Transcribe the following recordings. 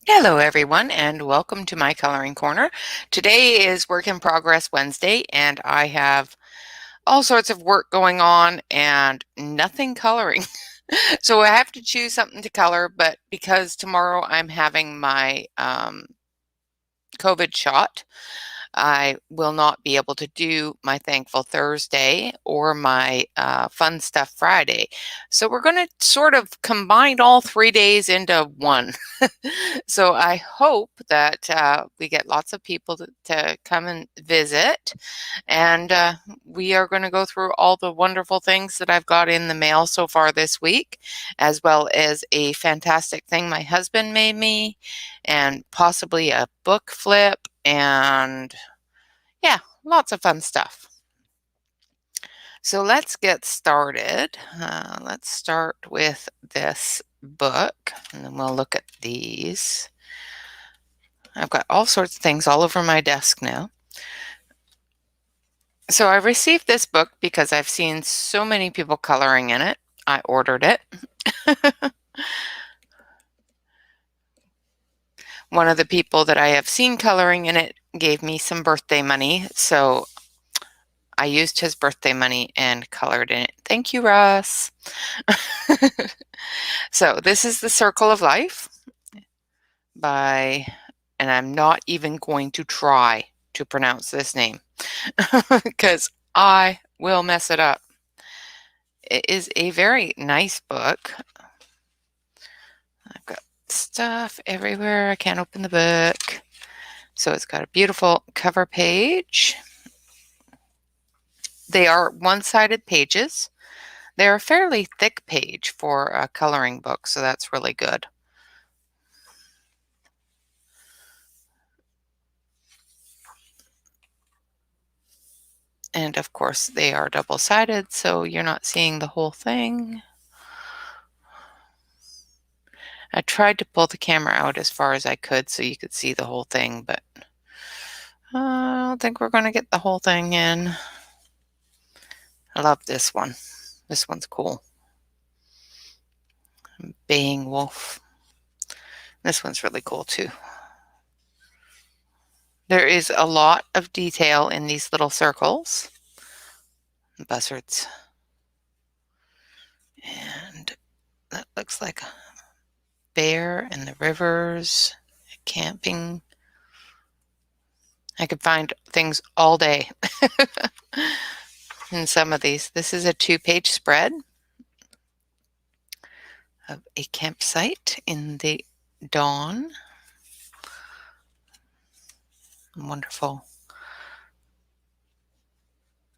Hello everyone and welcome to my coloring corner. Today is Work in Progress Wednesday and I have all sorts of work going on and nothing coloring. So I have to choose something to color, but because tomorrow I'm having my COVID shot, I will not be able to do my Thankful Thursday or my Fun Stuff Friday. So we're going to sort of combine all 3 days into one. So I hope that we get lots of people to come and visit. And we are going to go through all the wonderful things that I've got in the mail so far this week, as well as a fantastic thing my husband made me, and possibly a book flip, and yeah, lots of fun stuff. So let's get started. Let's start with this book, and then we'll look at these. I've got all sorts of things all over my desk now. So I received this book because I've seen so many people coloring in it. I ordered it. One of the people that I have seen coloring in it gave me some birthday money, so I used his birthday money and colored in it. Thank you, Russ. So this is The Circle of Life by, and I'm not even going to try to pronounce this name because I will mess it up. It is a very nice book. I've got stuff everywhere. I can't open the book. So it's got a beautiful cover page. They are one-sided pages. They're a fairly thick page for a coloring book, so that's really good. And of course, they are double-sided, so you're not seeing the whole thing. I tried to pull the camera out as far as I could so you could see the whole thing, but I don't think we're going to get the whole thing in. I love this one. This one's cool. Baying Wolf. This one's really cool too. There is a lot of detail in these little circles. Buzzards. And that looks like a bear and the rivers, camping. I could find things all day in some of these. This is a 2-page spread of a campsite in the dawn. Wonderful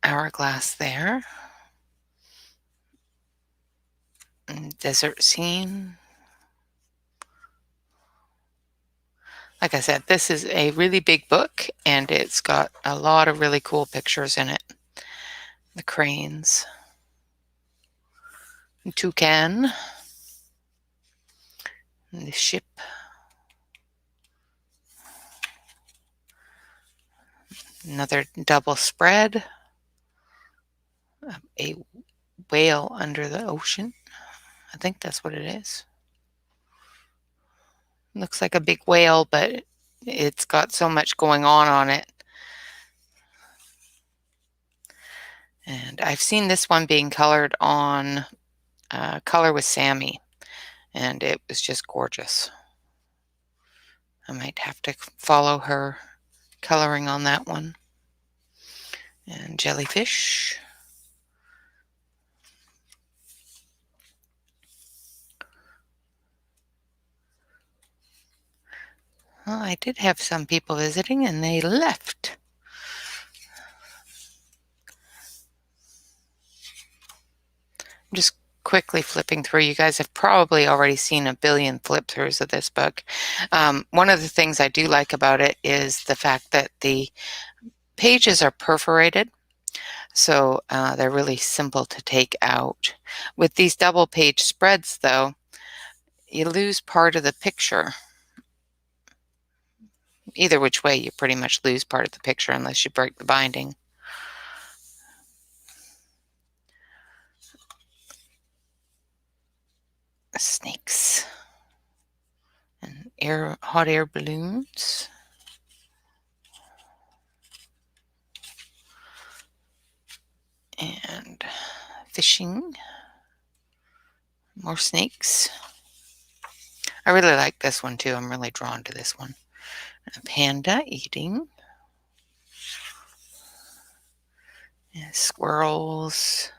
hourglass there. Desert scene. Like I said, this is a really big book, and it's got a lot of really cool pictures in it. The cranes. Toucan. The ship. Another double spread. A whale under the ocean. I think that's what it is. Looks like a big whale, but it's got so much going on it. And I've seen this one being colored on Color with Sammy, and it was just gorgeous. I might have to follow her coloring on that one. And jellyfish. Well, I did have some people visiting and they left. I'm just quickly flipping through. You guys have probably already seen a billion flip-throughs of this book. One of the things I do like about it is the fact that the pages are perforated, so they're really simple to take out. With these double-page spreads, though, you lose part of the picture. Either which way, you pretty much lose part of the picture unless you break the binding. Snakes and hot air balloons. And fishing. More snakes. I really like this one too. I'm really drawn to this one. A panda eating. And squirrels.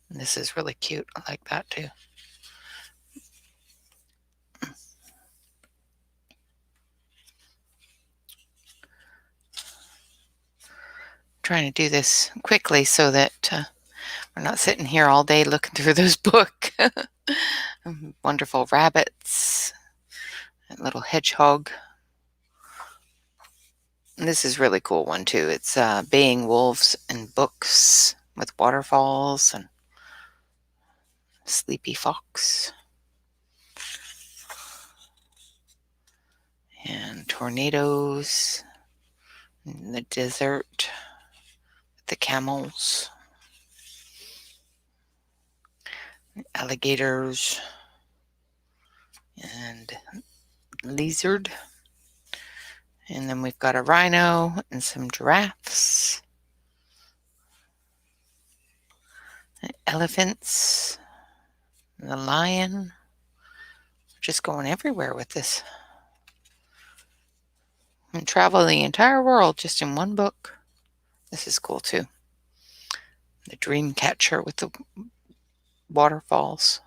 And this is really cute. I like that too. Trying to do this quickly so that we're not sitting here all day looking through this book. Wonderful rabbits. A little hedgehog. And this is really cool one too. It's baying wolves and books with waterfalls and sleepy fox. And tornadoes in the desert. The camels. Alligators. And lizard. And then we've got a rhino and some giraffes. Elephants. The lion. Just going everywhere with this. And travel the entire world just in one book. This is cool too. The dream catcher with the waterfalls.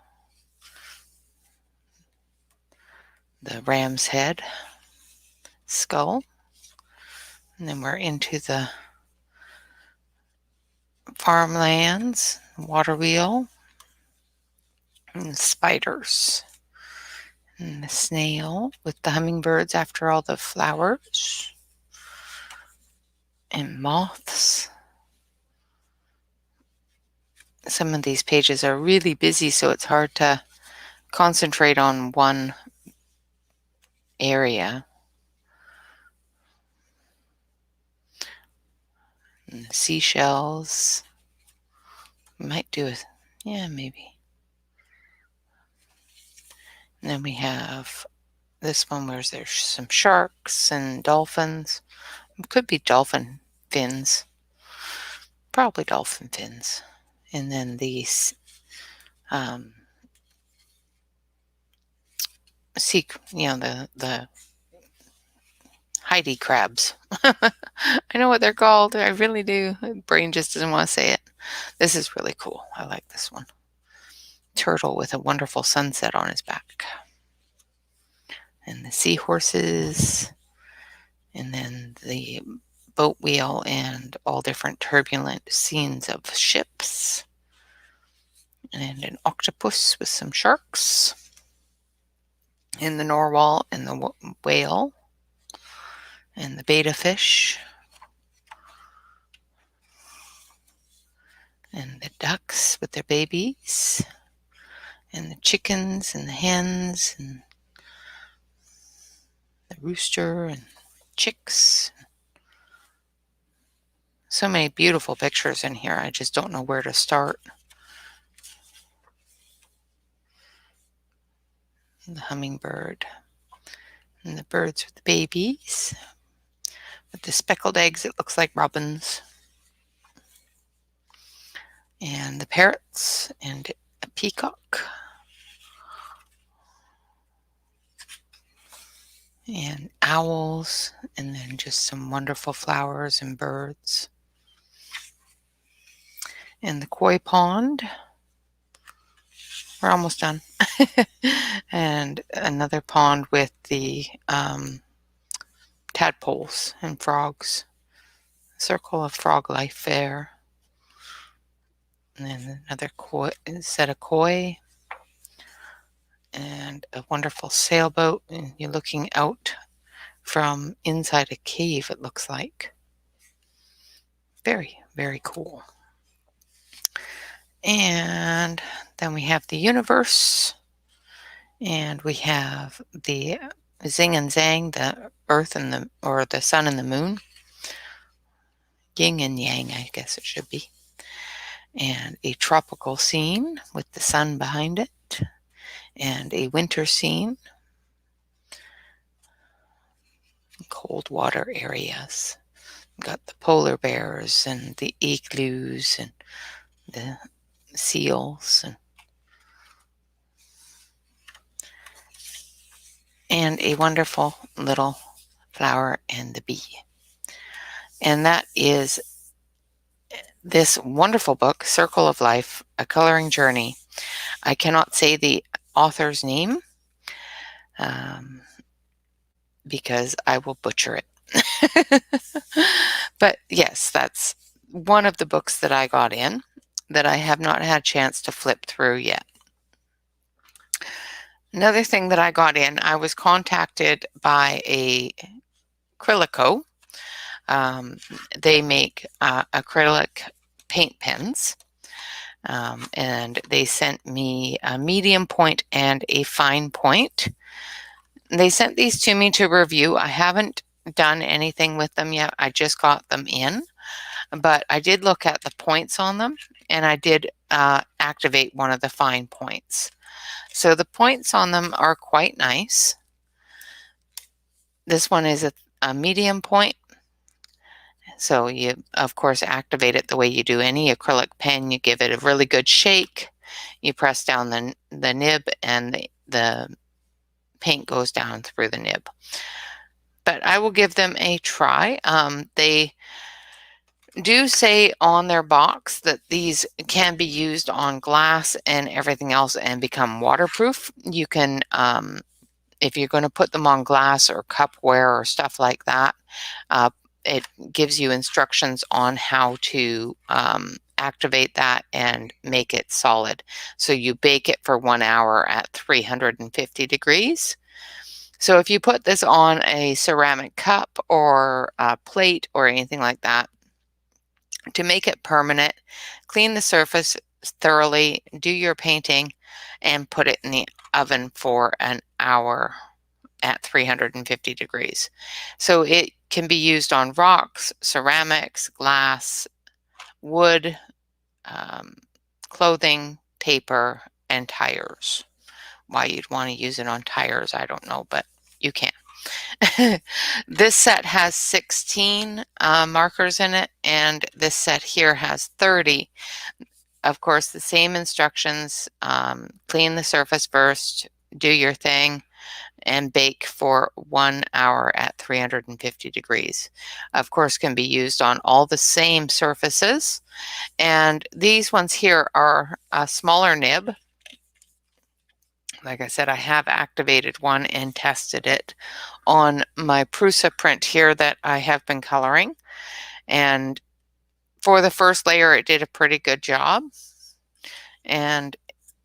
The ram's head. Skull. And then we're into the farmlands, water wheel, and the spiders, and the snail with the hummingbirds after all the flowers, and moths. Some of these pages are really busy, so it's hard to concentrate on one area. And the seashells. Might do it. Yeah, maybe. And then we have this one where there's some sharks and dolphins. It could be dolphin fins. Probably dolphin fins. And then these the Heidi crabs. I know what they're called. I really do. My brain just doesn't want to say it. This is really cool. I like this one. Turtle with a wonderful sunset on his back. And the seahorses. And then the boat wheel and all different turbulent scenes of ships. And an octopus with some sharks. And the narwhal and the whale. And the betta fish. And the ducks with their babies. And the chickens and the hens and the rooster and chicks. So many beautiful pictures in here. I just don't know where to start. And the hummingbird. And the birds with the babies. With the speckled eggs, it looks like robins. And the parrots and a peacock. And owls, and then just some wonderful flowers and birds. And the koi pond. We're almost done. And another pond with the tadpoles and frogs. Circle of frog life there. And then another set of koi. And a wonderful sailboat. And you're looking out from inside a cave, it looks like. Very, very cool. And then we have the universe. And we have the Zing and Zang, the earth and the sun and the moon. Yin and yang, I guess it should be. And a tropical scene with the sun behind it. And a winter scene. cold water areas. We've got the polar bears and the igloos and the seals and a wonderful little flower and the bee. And that is this wonderful book, Circle of Life, A Coloring Journey. I cannot say the author's name because I will butcher it. But yes, that's one of the books that I got in that I have not had a chance to flip through yet. Another thing that I got in, I was contacted by a Acrylico. They make acrylic paint pens, and they sent me a medium point and a fine point. They sent these to me to review. I haven't done anything with them yet. I just got them in, but I did look at the points on them, and I did activate one of the fine points. So the points on them are quite nice. This one is a medium point. So you, of course, activate it the way you do any acrylic pen. You give it a really good shake. You press down the nib, and the paint goes down through the nib. But I will give them a try. They do say on their box that these can be used on glass and everything else and become waterproof. You can, if you're going to put them on glass or cupware or stuff like that, it gives you instructions on how to activate that and make it solid. So you bake it for 1 hour at 350 degrees. So if you put this on a ceramic cup or a plate or anything like that, to make it permanent, clean the surface thoroughly, do your painting, and put it in the oven for an hour at 350 degrees. So it can be used on rocks, ceramics, glass, wood, clothing, paper, and tires. Why you'd want to use it on tires, I don't know, but you can. This set has 16 markers in it, and this set here has 30. Of course, the same instructions. Clean the surface first, do your thing, and bake for 1 hour at 350 degrees. Of course, can be used on all the same surfaces. And these ones here are a smaller nib. Like I said, I have activated one and tested it on my Prusa print here that I have been coloring. And for the first layer, it did a pretty good job. And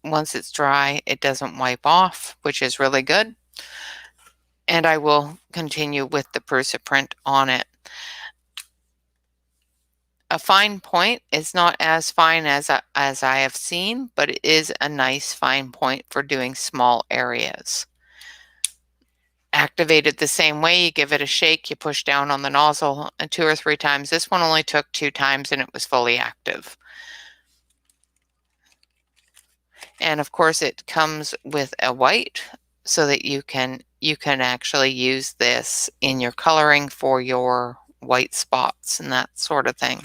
once it's dry, it doesn't wipe off, which is really good. And I will continue with the Prusa print on it. A fine point is not as fine as I have seen, but it is a nice fine point for doing small areas. Activate it the same way. You give it a shake, you push down on the nozzle 2 or 3 times. This one only took 2 times and it was fully active. And of course it comes with a white so that you can actually use this in your coloring for your white spots and that sort of thing.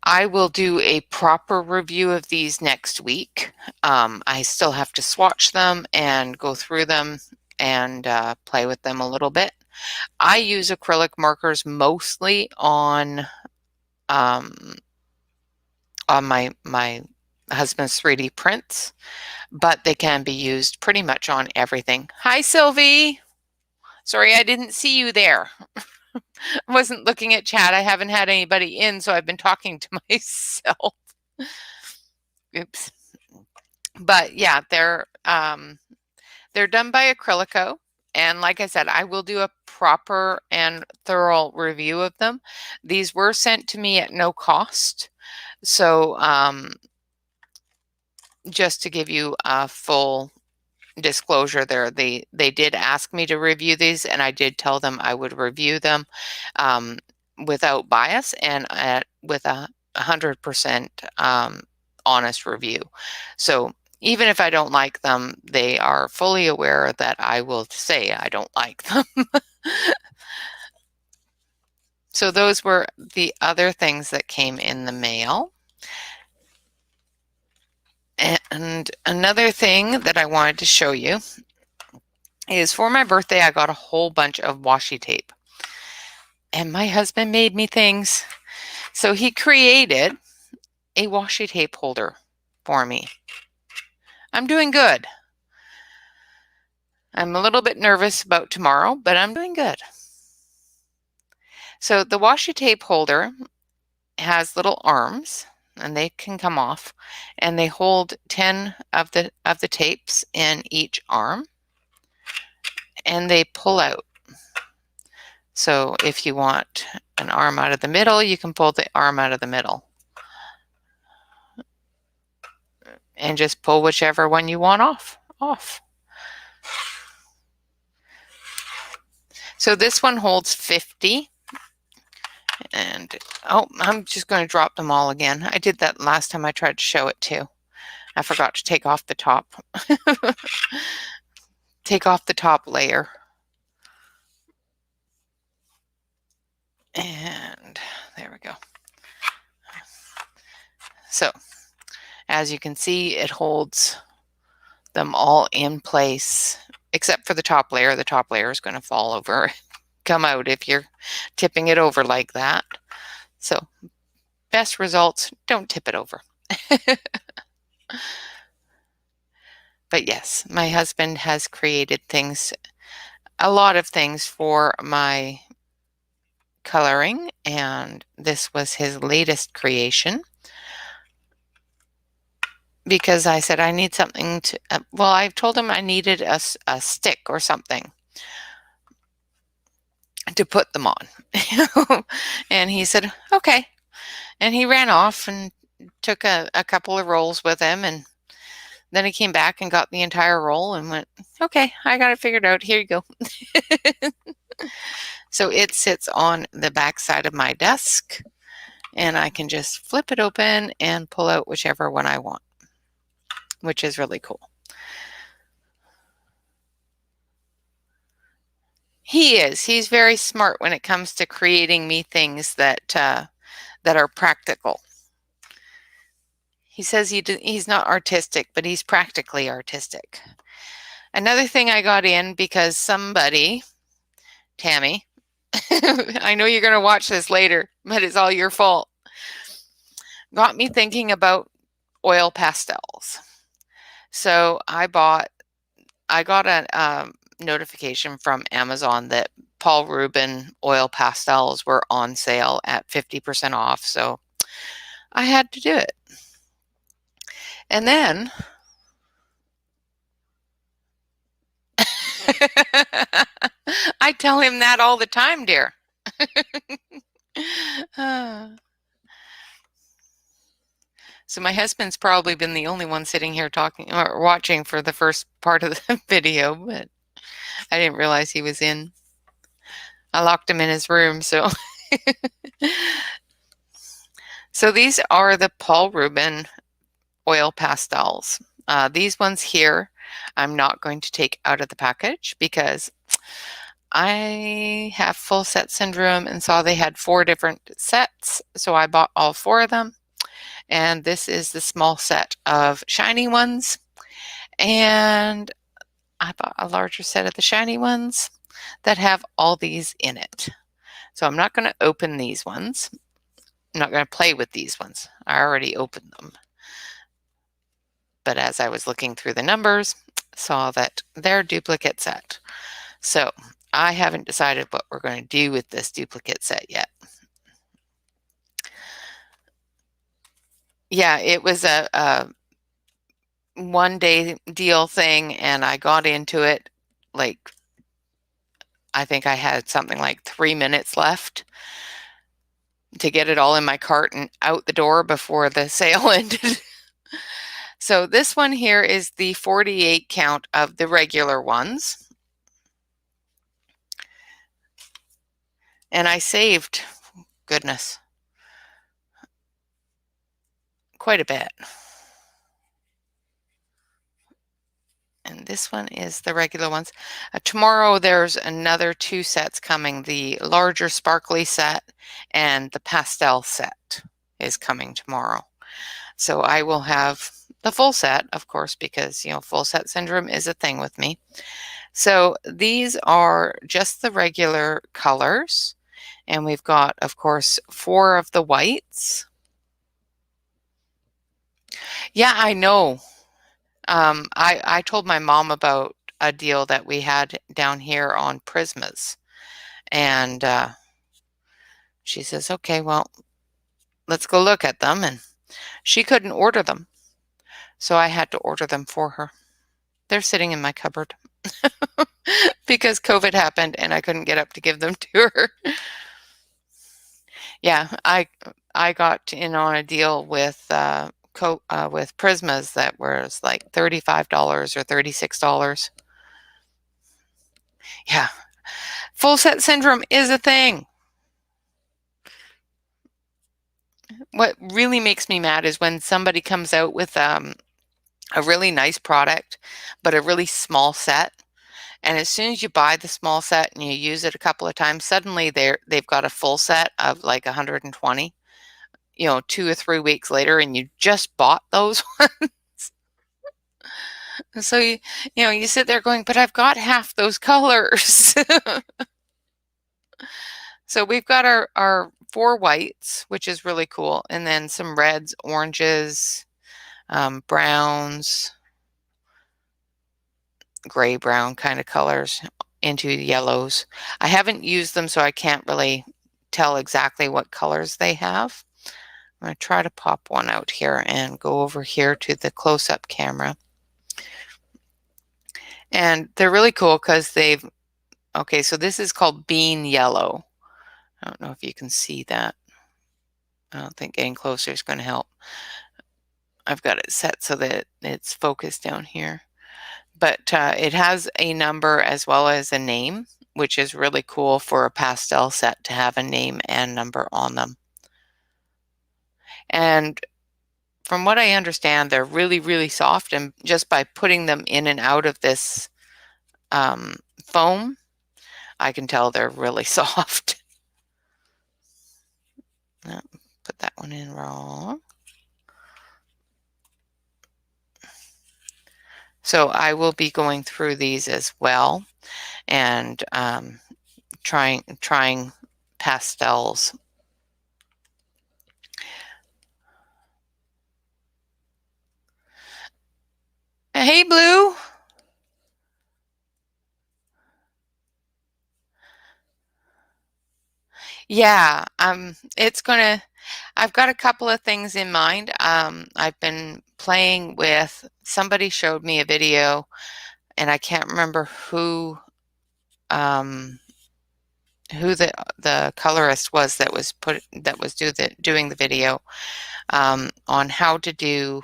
I will do a proper review of these next week. I still have to swatch them and go through them and play with them a little bit. I use acrylic markers mostly on my husband's 3D prints, but they can be used pretty much on everything. Hi, Sylvie. Sorry, I didn't see you there. I wasn't looking at chat. I haven't had anybody in, so I've been talking to myself. Oops. But yeah, they're done by Acrylico. And like I said, I will do a proper and thorough review of them. These were sent to me at no cost. So just to give you a full disclosure there, they did ask me to review these, and I did tell them I would review them without bias and with a 100% honest review. So Even if I don't like them, they are fully aware that I will say I don't like them. So those were the other things that came in the mail. And another thing that I wanted to show you is for my birthday, I got a whole bunch of washi tape. And my husband made me things. So he created a washi tape holder for me. I'm doing good. I'm a little bit nervous about tomorrow, but I'm doing good. So the washi tape holder has little arms and they can come off, and they hold 10 of the tapes in each arm, and they pull out. So if you want an arm out of the middle, you can pull the arm out of the middle and just pull whichever one you want off. So this one holds 50. And oh, I'm just going to drop them all again. I did that last time I tried to show it too. I forgot to take off the top. Take off the top layer. And there we go. So as you can see, it holds them all in place, except for the top layer. The top layer is going to fall over, come out if you're tipping it over like that. So best results, don't tip it over. But yes, my husband has created things, a lot of things for my coloring, and this was his latest creation because I said I need something to, well, I told him I needed a stick or something to put them on. And he said, okay. And he ran off and took a couple of rolls with him, and then he came back and got the entire roll and went, okay, I got it figured out. Here you go. So it sits on the back side of my desk, and I can just flip it open and pull out whichever one I want, which is really cool. He is. He's very smart when it comes to creating me things that are practical. He says he's not artistic, but he's practically artistic. Another thing I got in because somebody, Tammy, I know you're going to watch this later, but it's all your fault, got me thinking about oil pastels. So I got a notification from Amazon that Paul Rubin oil pastels were on sale at 50% off. So I had to do it. And then I tell him that all the time, dear. So my husband's probably been the only one sitting here talking or watching for the first part of the video, but I didn't realize he was in. I locked him in his room, so. So these are the Paul Rubin oil pastels. These ones here, I'm not going to take out of the package because I have full set syndrome and saw they had 4 different sets. So I bought all 4 of them. And this is the small set of shiny ones. And I bought a larger set of the shiny ones that have all these in it. So I'm not going to open these ones. I'm not going to play with these ones. I already opened them. But as I was looking through the numbers, saw that they're duplicate set. So I haven't decided what we're going to do with this duplicate set yet. Yeah, it was a one-day deal thing, and I got into it like, I think I had something like 3 minutes left to get it all in my cart and out the door before the sale ended. So this one here is the 48 count of the regular ones. And I saved, goodness, quite a bit. this one is the regular ones. Tomorrow there's another 2 sets coming. The larger sparkly set and the pastel set is coming tomorrow. So I will have the full set, of course, because, you know, full set syndrome is a thing with me. So these are just the regular colors. And we've got, of course, 4 of the whites. Yeah, I know. I told my mom about a deal that we had down here on Prismas. And she says, okay, well, let's go look at them. And she couldn't order them. So I had to order them for her. They're sitting in my cupboard because COVID happened and I couldn't get up to give them to her. Yeah, I got in on a deal with Prismas that was like $35 or $36. Yeah, full set syndrome is a thing. What really makes me mad is when somebody comes out with a really nice product, but a really small set. And as soon as you buy the small set and you use it a couple of times, suddenly they've got a full set of like 120, you know, 2 or 3 weeks later, and you just bought those ones. So you sit there going, but I've got half those colors. So we've got our 4 whites, which is really cool, and then some reds, oranges, browns, gray brown kind of colors into yellows. I haven't used them, so I can't really tell exactly what colors they have. I'm going to try to pop one out here and go over here to the close-up camera. And they're really cool because okay, so this is called bean yellow. I don't know if you can see that. I don't think getting closer is going to help. I've got it set so that it's focused down here. But it has a number as well as a name, which is really cool for a pastel set to have a name and number on them. And from what I understand, they're really, really soft, and just by putting them in and out of this foam, I can tell they're really soft. Oh, put that one in wrong. So I will be going through these as well and trying pastels. Hey, Blue. Yeah, I've got a couple of things in mind. I've been playing with, somebody showed me a video, and I can't remember who the colorist was that was doing the video on how to do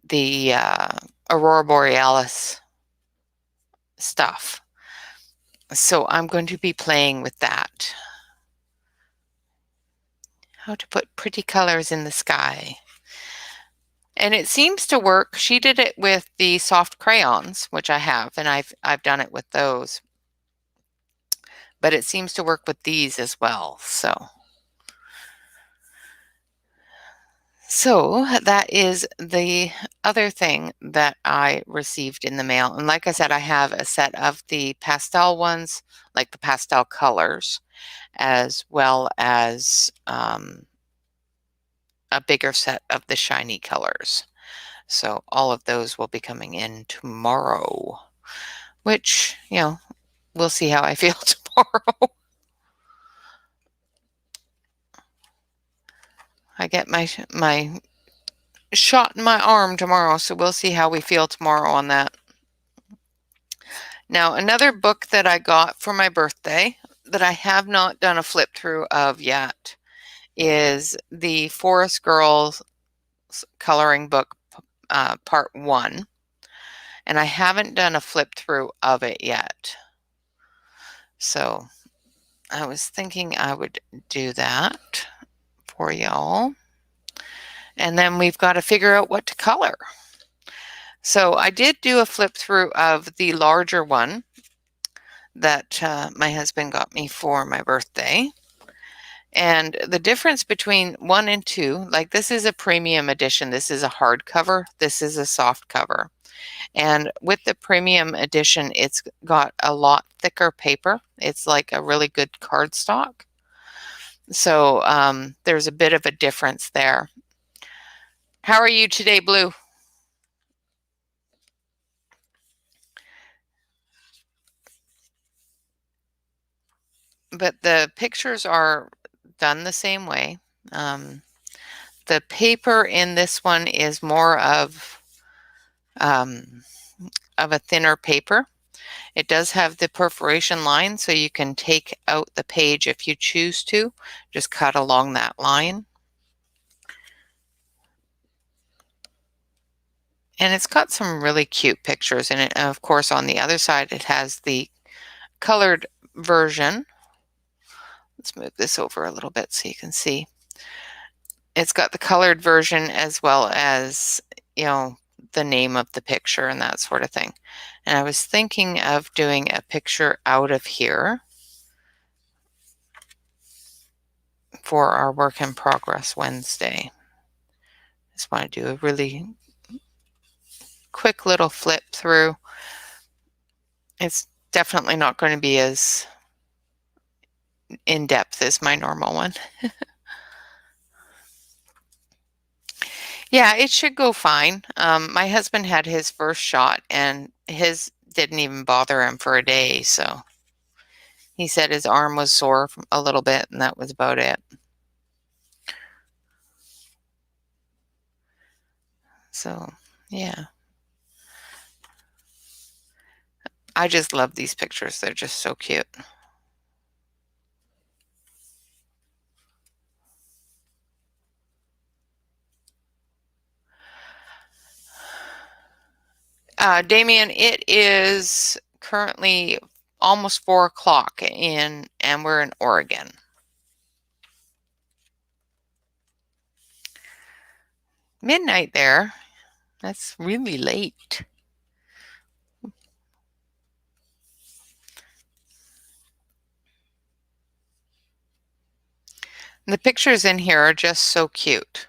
the Aurora Borealis stuff. So I'm going to be playing with that. How to put pretty colors in the sky. And it seems to work. She did it with the soft crayons, which I have, and I've done it with those. But it seems to work with these as well. So that is the other thing that I received in the mail. And like I said, I have a set of the pastel ones, like the pastel colors, as well as a bigger set of the shiny colors. So all of those will be coming in tomorrow, which, you know, we'll see how I feel tomorrow. I get my shot in my arm tomorrow, so we'll see how we feel tomorrow on that. Now, another book that I got for my birthday that I have not done a flip through of yet is the Forest Girls coloring book part 1, and I haven't done a flip through of it yet. So I was thinking I would do that for y'all. And then we've got to figure out what to color. So I did do a flip through of the larger one that my husband got me for my birthday. And the difference between 1 and 2, like this is a premium edition. This is a hardcover. This is a soft cover. And with the premium edition, it's got a lot thicker paper. It's like a really good cardstock. So there's a bit of a difference there. How are you today, Blue? But the pictures are done the same way. The paper in this one is more of a thinner paper. It does have the perforation line, so you can take out the page if you choose to. Just cut along that line. And it's got some really cute pictures in it. And of course, on the other side, it has the colored version. Let's move this over a little bit so you can see. It's got the colored version as well as, you know, the name of the picture and that sort of thing. And I was thinking of doing a picture out of here for our work in progress Wednesday. Just want to do a really quick little flip through. It's definitely not going to be as in-depth as my normal one. Yeah, it should go fine. My husband had his first shot and his didn't even bother him for a day, so he said his arm was sore a little bit and that was about it. So, yeah. I just love these pictures. They're just so cute. Damien, it is currently almost 4 o'clock and we're in Oregon. Midnight there. That's really late. The pictures in here are just so cute.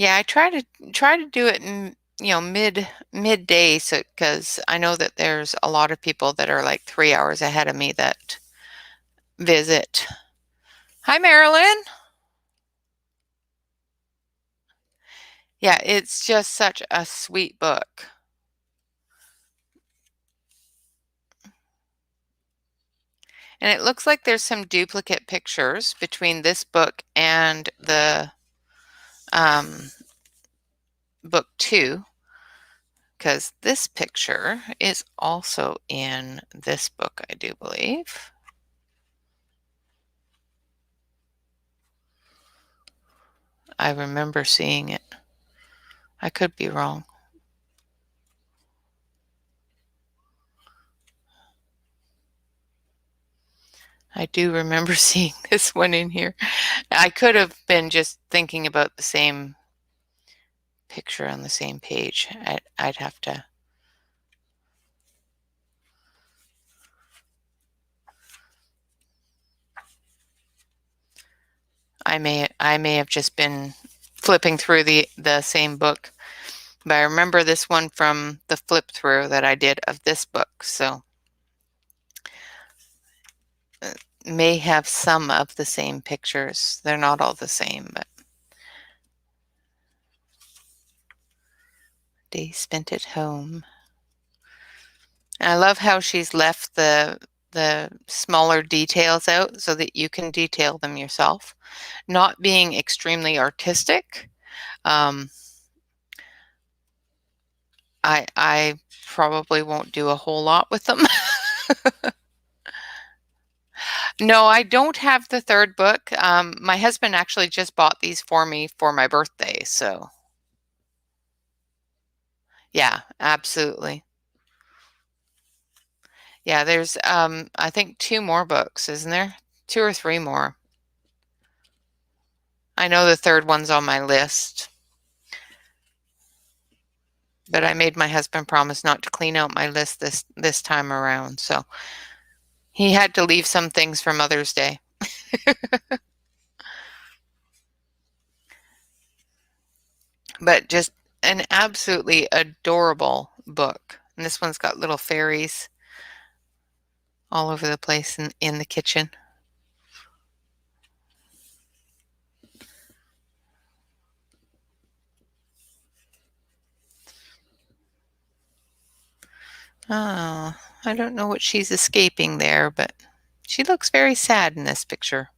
Yeah, I try to do it in, you know, midday, so because I know that there's a lot of people that are like 3 hours ahead of me that visit. Hi, Marilyn. Yeah, it's just such a sweet book. And it looks like there's some duplicate pictures between this book and the book 2, because this picture is also in this book, I do believe. I remember seeing it. I could be wrong. I do remember seeing this one in here. I could have been just thinking about the same picture on the same page. I'd have to. I may have just been flipping through the same book, but I remember this one from the flip through that I did of this book, so may have some of the same pictures. They're not all the same, but day spent at home. And I love how she's left the smaller details out so that you can detail them yourself. Not being extremely artistic, I probably won't do a whole lot with them. No, I don't have the third book. My husband actually just bought these for me for my birthday, so yeah, absolutely. Yeah, there's, I think 2 more books, isn't there? 2 or 3 more. I know the third one's on my list, but I made my husband promise not to clean out my list this time around, so he had to leave some things for Mother's Day. But just an absolutely adorable book. And this one's got little fairies all over the place in the kitchen. Oh, I don't know what she's escaping there, but she looks very sad in this picture.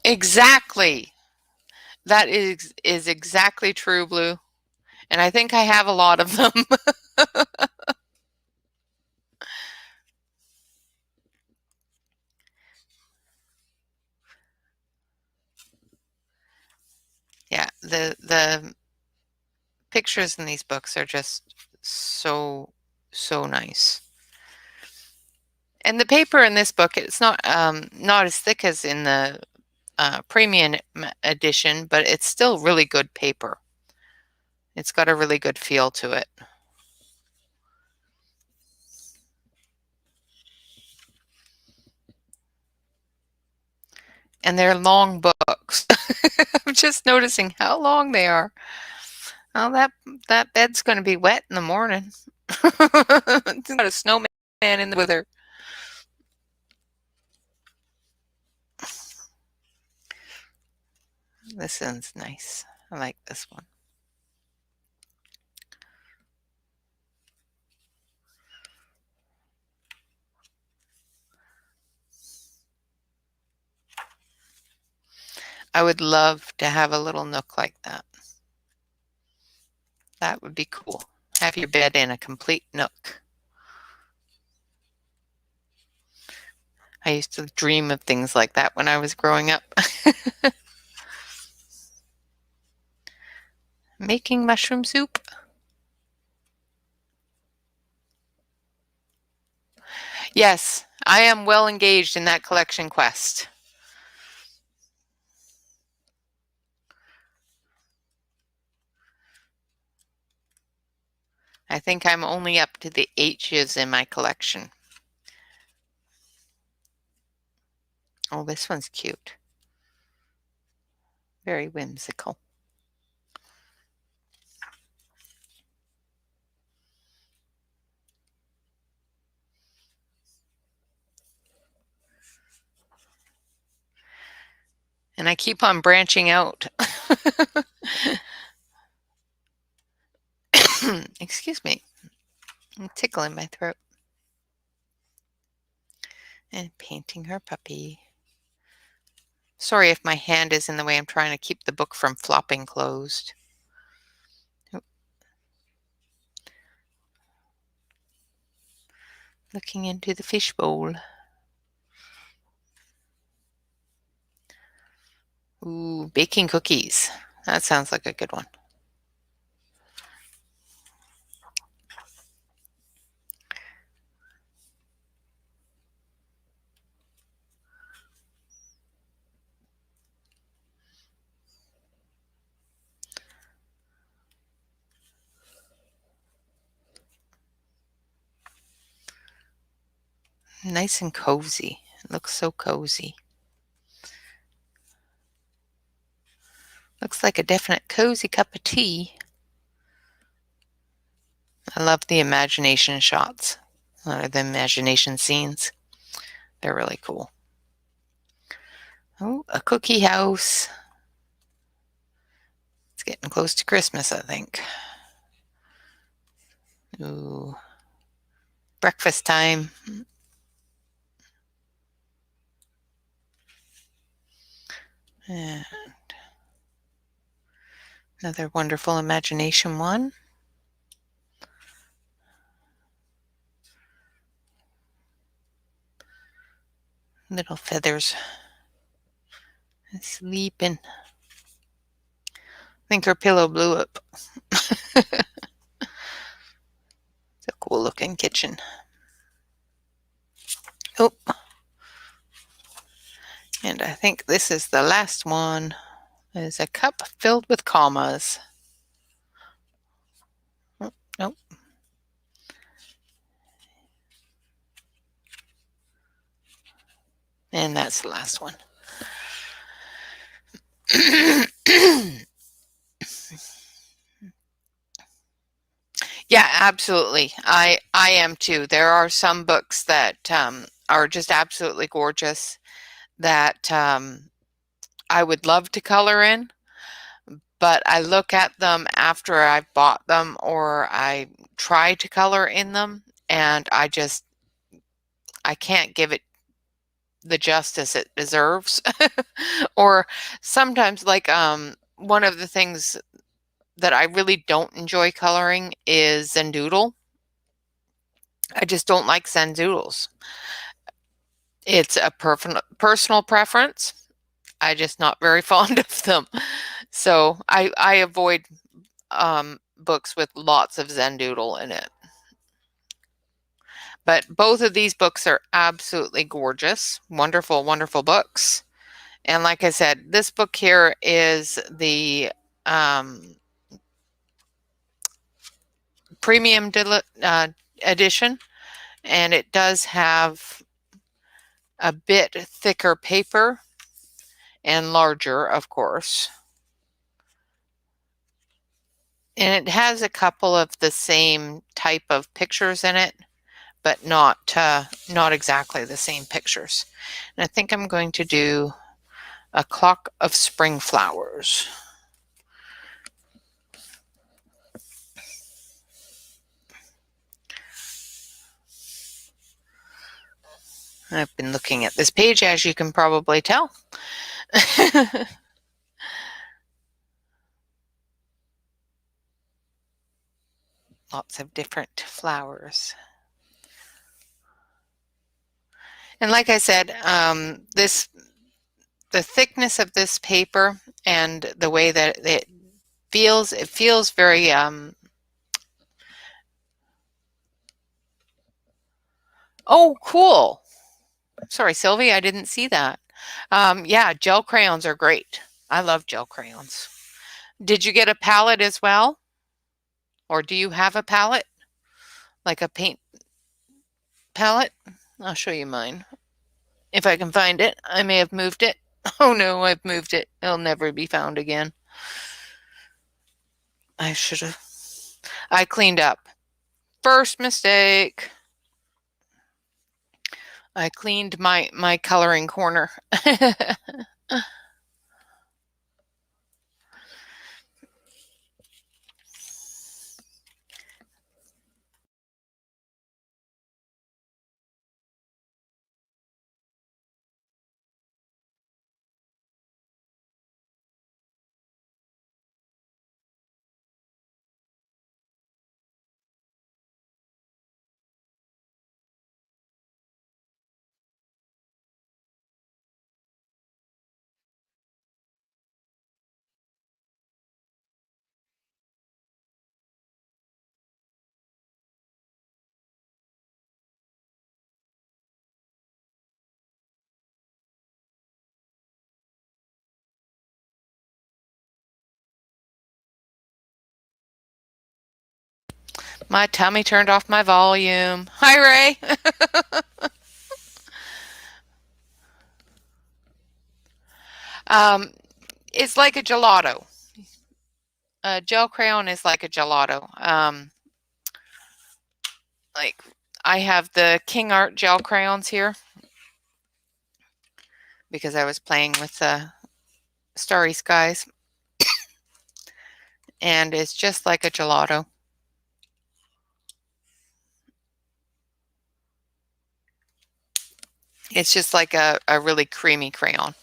Exactly. That is exactly true, Blue. And I think I have a lot of them. Yeah, the pictures in these books are just so nice. And the paper in this book, it's not as thick as in the premium edition, but it's still really good paper. It's got a really good feel to it. And they're long books. I'm just noticing how long they are. Oh, that bed's going to be wet in the morning. It's got a snowman in the weather. This one's nice. I like this one. I would love to have a little nook like that. That would be cool. Have your bed in a complete nook. I used to dream of things like that when I was growing up. Making mushroom soup. Yes, I am well engaged in that collection quest. I think I'm only up to the H's in my collection. Oh, this one's cute. Very whimsical. And I keep on branching out. Excuse me. I'm tickling my throat. And painting her puppy. Sorry if my hand is in the way. I'm trying to keep the book from flopping closed. Oh. Looking into the fishbowl. Ooh, baking cookies. That sounds like a good one. Nice and cozy. It looks so cozy. Looks like a definite cozy cup of tea. I love the imagination shots, or the imagination scenes. They're really cool. Oh, a cookie house. It's getting close to Christmas, I think. Ooh. breakfast time. And another wonderful imagination one. Little feathers sleeping. I think her pillow blew up. It's a cool looking kitchen. Oh, and I think this is the last one. There's a cup filled with commas. Oh, nope. And that's the last one. Yeah, absolutely. I am too. There are some books that are just absolutely gorgeous that I would love to color in, but I look at them after I've bought them or I try to color in them, and I can't give it the justice it deserves. Or sometimes, like, one of the things that I really don't enjoy coloring is Zendoodle. I just don't like Zendoodles. It's a personal preference. I'm just not very fond of them. So I avoid books with lots of Zendoodle in it. But both of these books are absolutely gorgeous. Wonderful, wonderful books. And like I said, this book here is the premium edition, and it does have a bit thicker paper and larger, of course. And it has a couple of the same type of pictures in it, but not exactly the same pictures. And I think I'm going to do a clock of spring flowers. I've been looking at this page, as you can probably tell. Lots of different flowers. And like I said, the thickness of this paper and the way that it feels very oh, cool. Sorry, Sylvie, I didn't see that. Yeah, gel crayons are great. I love gel crayons. Did you get a palette as well? Or do you have a palette? Like a paint palette? I'll show you mine. If I can find it. I may have moved it. Oh no, I've moved it. It'll never be found again. I should have. I cleaned up. First mistake. I cleaned my coloring corner. My tummy turned off my volume. Hi, Ray. um, it's like a gelato. A gel crayon is like a gelato. Like, I have the King Art gel crayons here because I was playing with the Starry Skies. And it's just like a gelato. It's just like a really creamy crayon.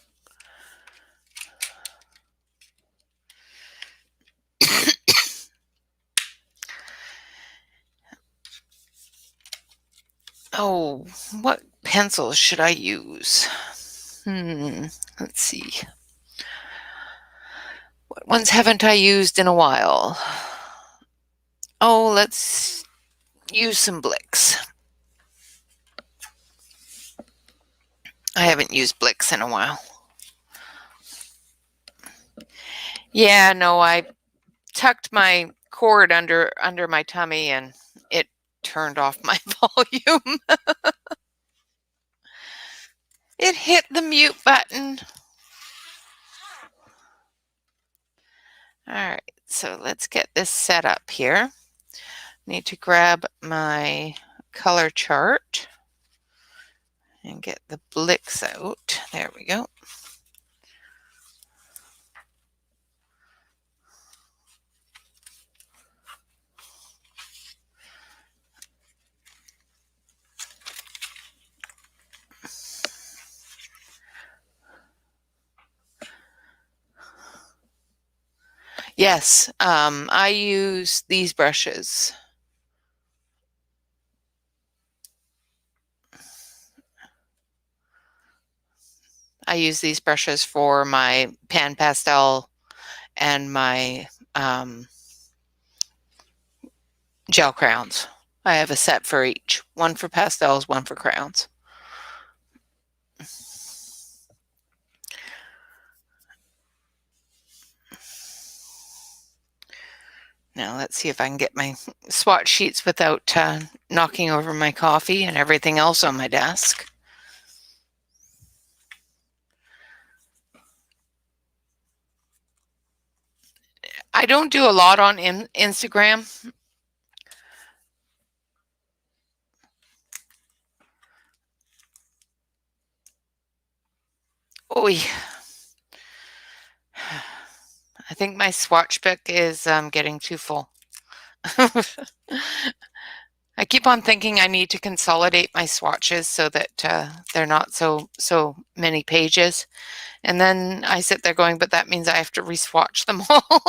Oh, what pencils should I use? Let's see. What ones haven't I used in a while? Oh, let's use some Blicks. I haven't used Blicks in a while. Yeah, no, I tucked my cord under my tummy and it turned off my volume. It hit the mute button. All right, so let's get this set up here. Need to grab my color chart and get the Blicks out. There we go. Yes, I use these brushes. I use these brushes for my pan pastel and my gel crayons. I have a set for each, one for pastels, one for crayons. Now let's see if I can get my swatch sheets without knocking over my coffee and everything else on my desk. I don't do a lot on Instagram. Oh, I think my swatch book is getting too full. I keep on thinking I need to consolidate my swatches so that they're not so many pages. And then I sit there going, but that means I have to re-swatch them all.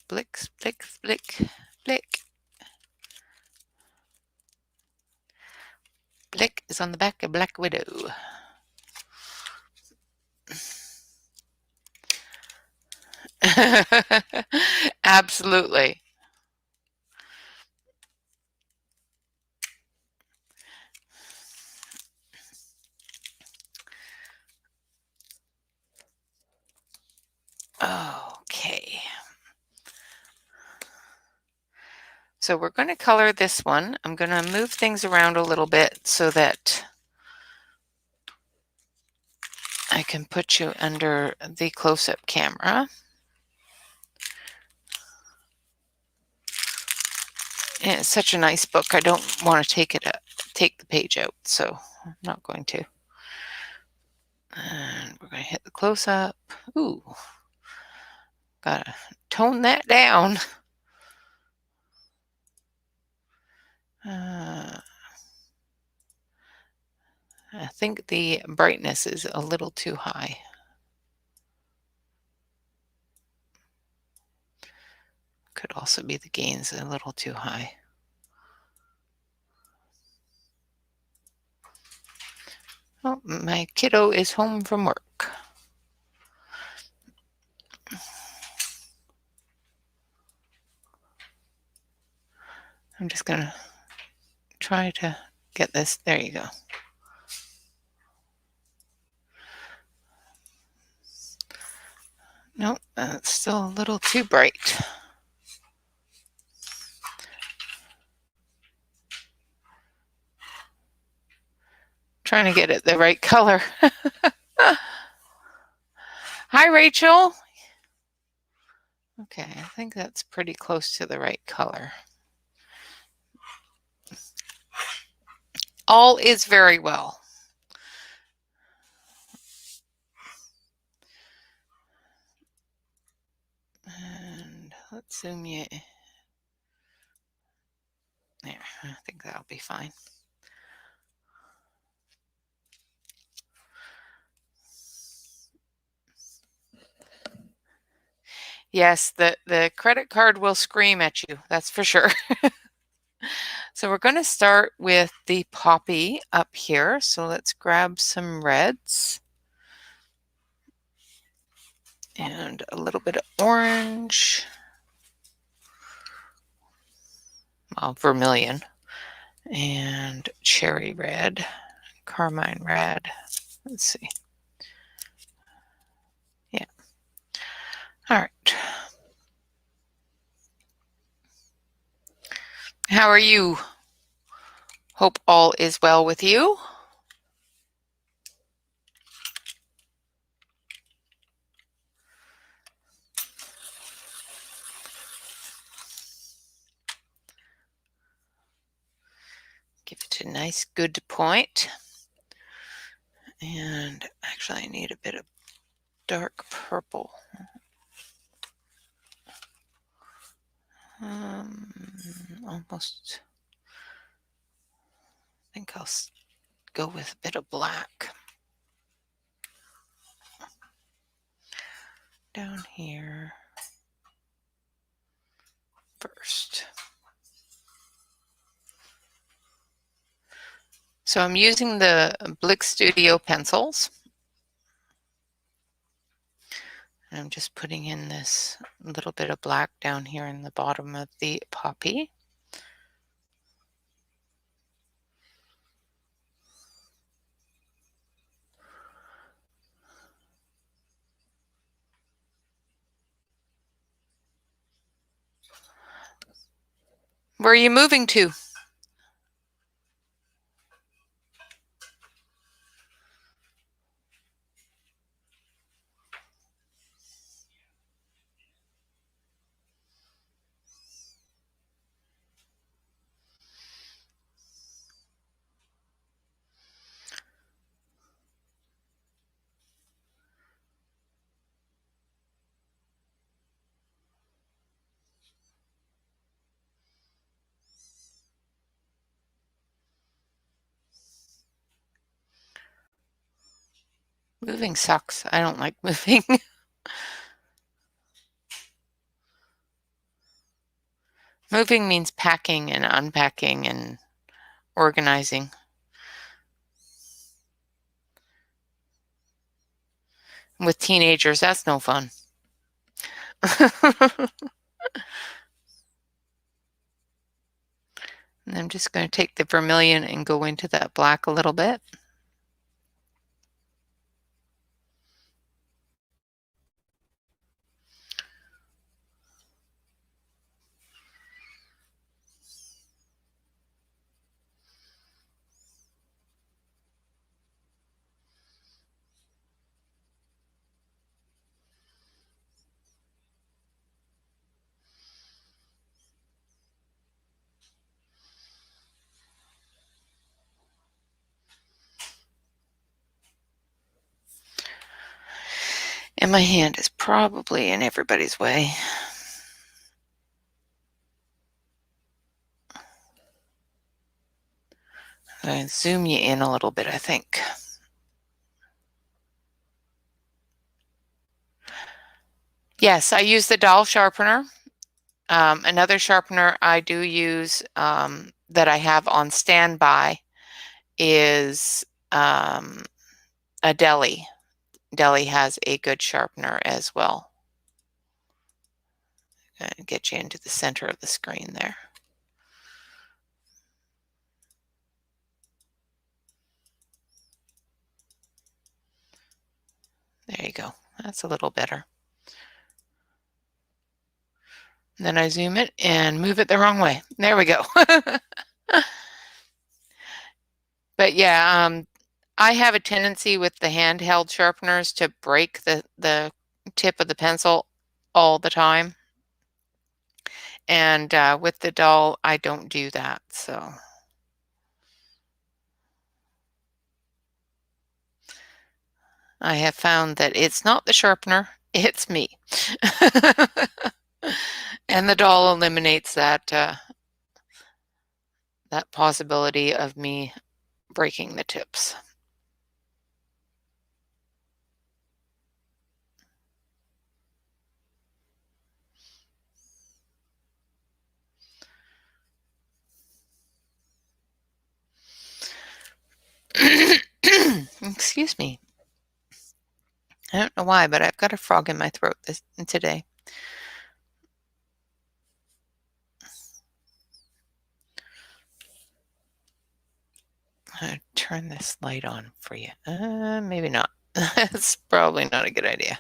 Blicks, Blicks, Blick, Blick. Blick is on the back of Black Widow. Absolutely. Okay. So we're going to color this one. I'm going to move things around a little bit so that I can put you under the close-up camera. And it's such a nice book. I don't want to take the page out, so I'm not going to. And we're going to hit the close-up. Ooh, gotta tone that down. I think the brightness is a little too high. Could also be the gain's a little too high. Oh, my kiddo is home from work. I'm just going to try to get this. There you go. Nope, that's still a little too bright. Trying to get it the right color. Hi, Rachel. Okay, I think that's pretty close to the right color. All is very well. And let's zoom you. There, I think that'll be fine. Yes, the credit card will scream at you, that's for sure. So we're going to start with the poppy up here. So let's grab some reds and a little bit of orange, well, vermilion, and cherry red, carmine red. Let's see. Yeah. All right. How are you? Hope all is well with you. Give it a nice good point. And actually I need a bit of dark purple. Almost, I think I'll go with a bit of black. Down here first. So I'm using the Blick Studio pencils. And I'm just putting in this little bit of black down here in the bottom of the poppy. Where are you moving to? Moving sucks. I don't like moving. Moving means packing and unpacking and organizing. With teenagers, that's no fun. And I'm just going to take the vermilion and go into that black a little bit. And my hand is probably in everybody's way. I'm going to zoom you in a little bit, I think. Yes, I use the dowel sharpener. Another sharpener I do use that I have on standby is a Deli. Deli has a good sharpener as well. And get you into the center of the screen there. There you go. That's a little better. And then I zoom it and move it the wrong way. There we go. But yeah, I have a tendency with the handheld sharpeners to break the tip of the pencil all the time. And with the dull, I don't do that. So I have found that it's not the sharpener, it's me. And the dull eliminates that that possibility of me breaking the tips. Excuse me. I don't know why, but I've got a frog in my throat today. I'm going to turn this light on for you. Maybe not. It's probably not a good idea.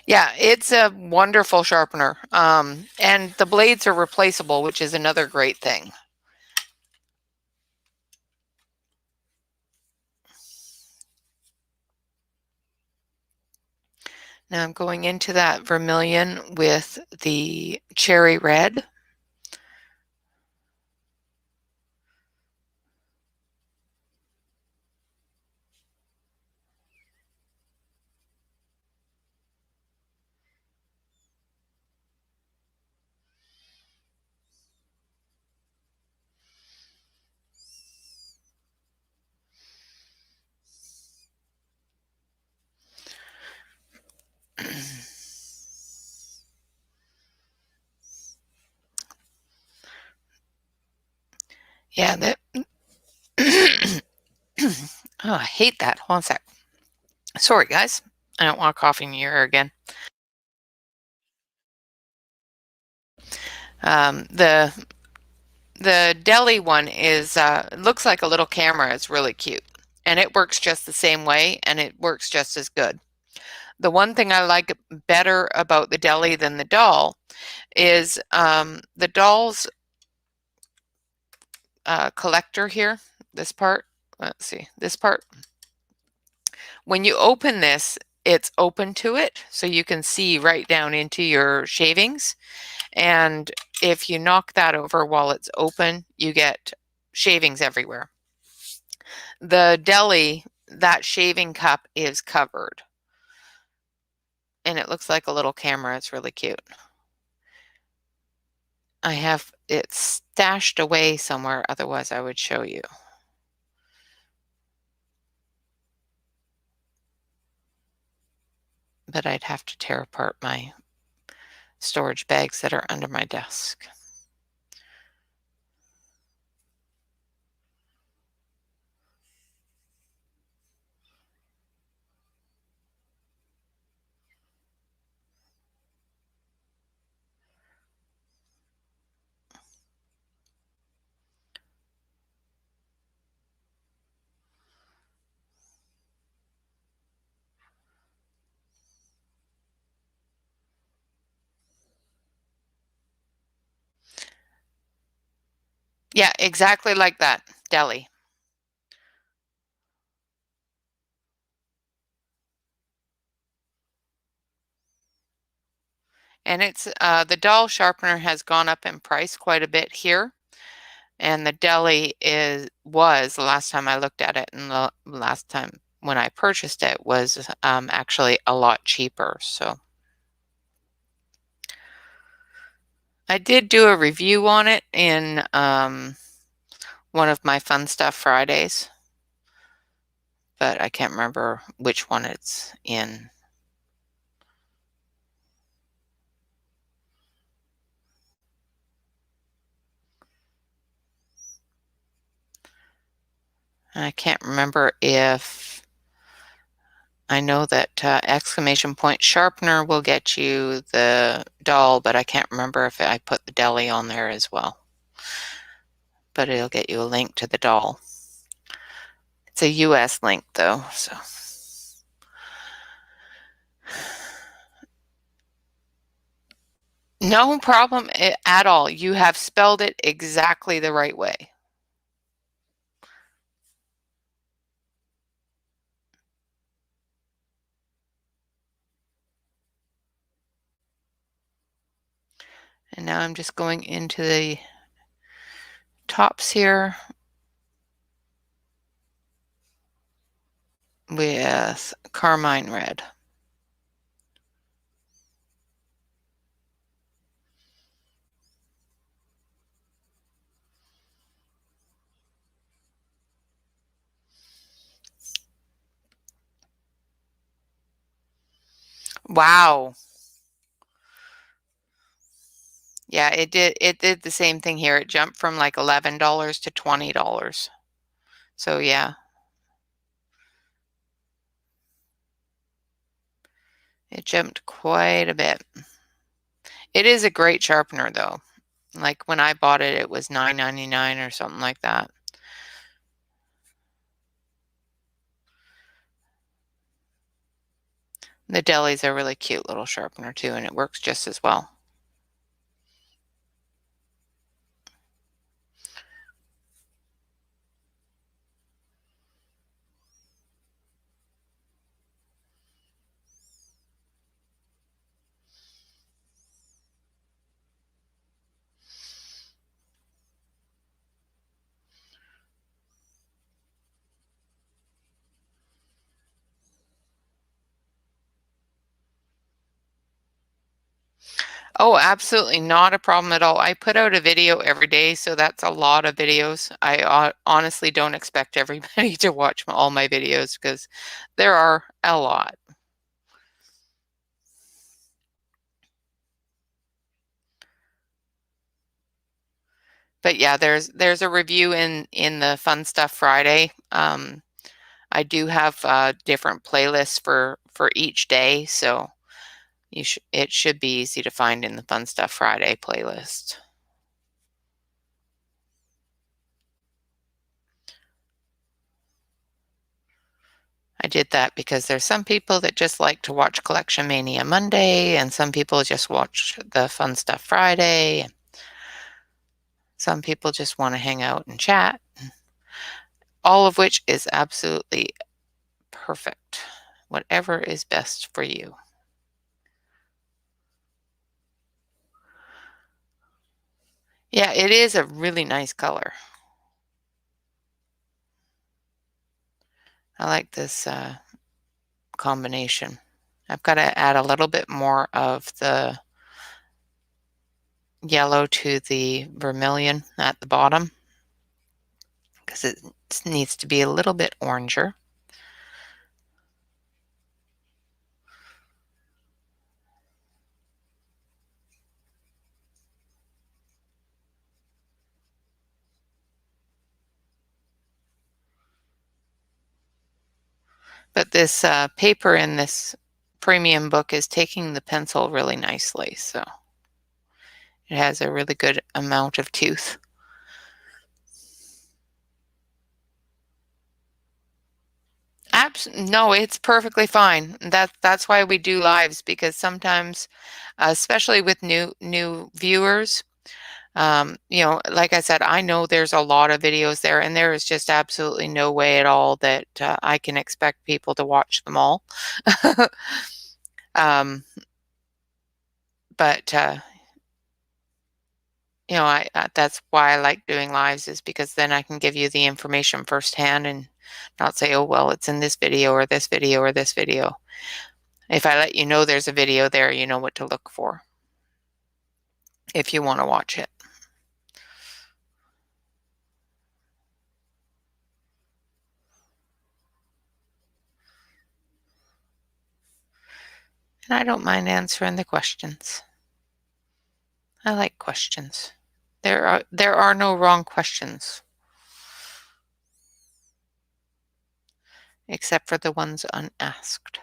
Yeah, it's a wonderful sharpener. And the blades are replaceable, which is another great thing. Now I'm going into that vermilion with the cherry red. Yeah, that. Oh, I hate that. Hold on a sec. Sorry, guys. I don't want to cough in your ear again. The deli one is looks like a little camera. It's really cute, and it works just the same way, and it works just as good. The one thing I like better about the deli than the doll is the doll's collector here. This part. Let's see. This part. When you open this, it's open to it, so you can see right down into your shavings. And if you knock that over while it's open, you get shavings everywhere. The deli, that shaving cup is covered. And it looks like a little camera. It's really cute. I have it stashed away somewhere, otherwise I would show you. But I'd have to tear apart my storage bags that are under my desk. Yeah, exactly like that, deli. And it's the doll sharpener has gone up in price quite a bit here. And the deli was the last time I looked at it, and the last time when I purchased it was actually a lot cheaper. So I did do a review on it in one of my Fun Stuff Fridays, but I can't remember which one it's in. I can't remember if I know that exclamation point sharpener will get you the doll, but I can't remember if I put the deli on there as well. But it'll get you a link to the doll. It's a US link though, so. No problem at all. You have spelled it exactly the right way. And now I'm just going into the tops here with carmine red. Wow. Yeah, it did the same thing here. It jumped from like $11 to $20. So yeah, it jumped quite a bit. It is a great sharpener though. Like when I bought it, it was $9.99 or something like that. The Deli's a really cute little sharpener too, and it works just as well. Oh, absolutely not a problem at all. I put out a video every day, so that's a lot of videos. I honestly don't expect everybody to watch all my videos because there are a lot. But yeah, there's a review in the Fun Stuff Friday. I do have different playlists for each day, so it should be easy to find in the Fun Stuff Friday playlist. I did that because there's some people that just like to watch Collection Mania Monday, and some people just watch the Fun Stuff Friday, and some people just want to hang out and chat, all of which is absolutely perfect. Whatever is best for you. Yeah, it is a really nice color. I like this combination. I've got to add a little bit more of the yellow to the vermilion at the bottom because it needs to be a little bit oranger. But this paper in this premium book is taking the pencil really nicely, so it has a really good amount of tooth. No, it's perfectly fine. That's why we do lives, because sometimes, especially with new viewers, like I said, I know there's a lot of videos there, and there is just absolutely no way at all that I can expect people to watch them all. um, but that's why I like doing lives, is because then I can give you the information firsthand and not say, oh, well, it's in this video or this video or this video. If I let you know there's a video there, you know what to look for if you want to watch it. And I don't mind answering the questions. I like questions. There are no wrong questions, except for the ones unasked.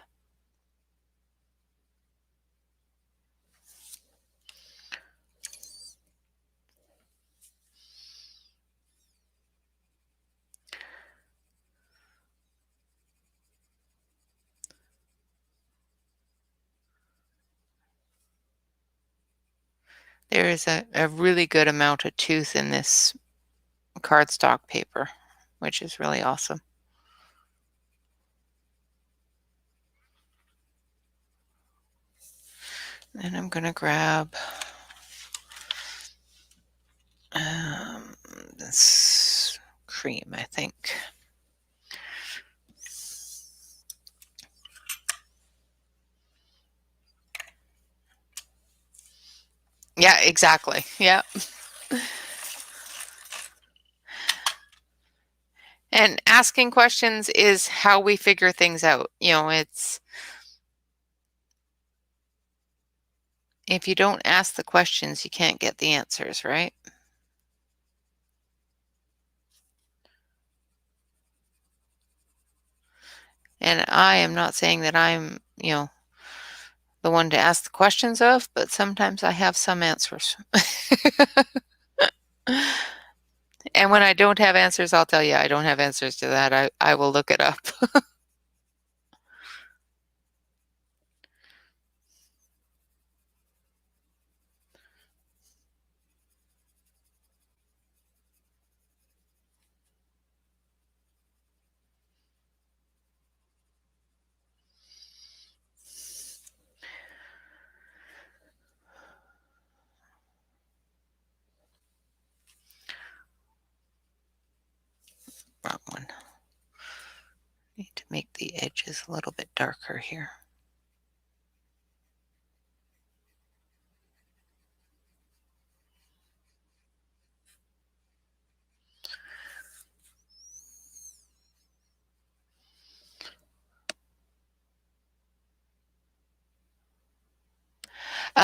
There is a really good amount of tooth in this cardstock paper, which is really awesome. And I'm going to grab this cream, I think. Yeah, exactly. Yeah. And asking questions is how we figure things out. If you don't ask the questions, you can't get the answers, right? And I am not saying that I'm, the one to ask the questions of, but sometimes I have some answers. And when I don't have answers, I'll tell you I don't have answers to that. I will look it up. Wrong one. Need to make the edges a little bit darker here.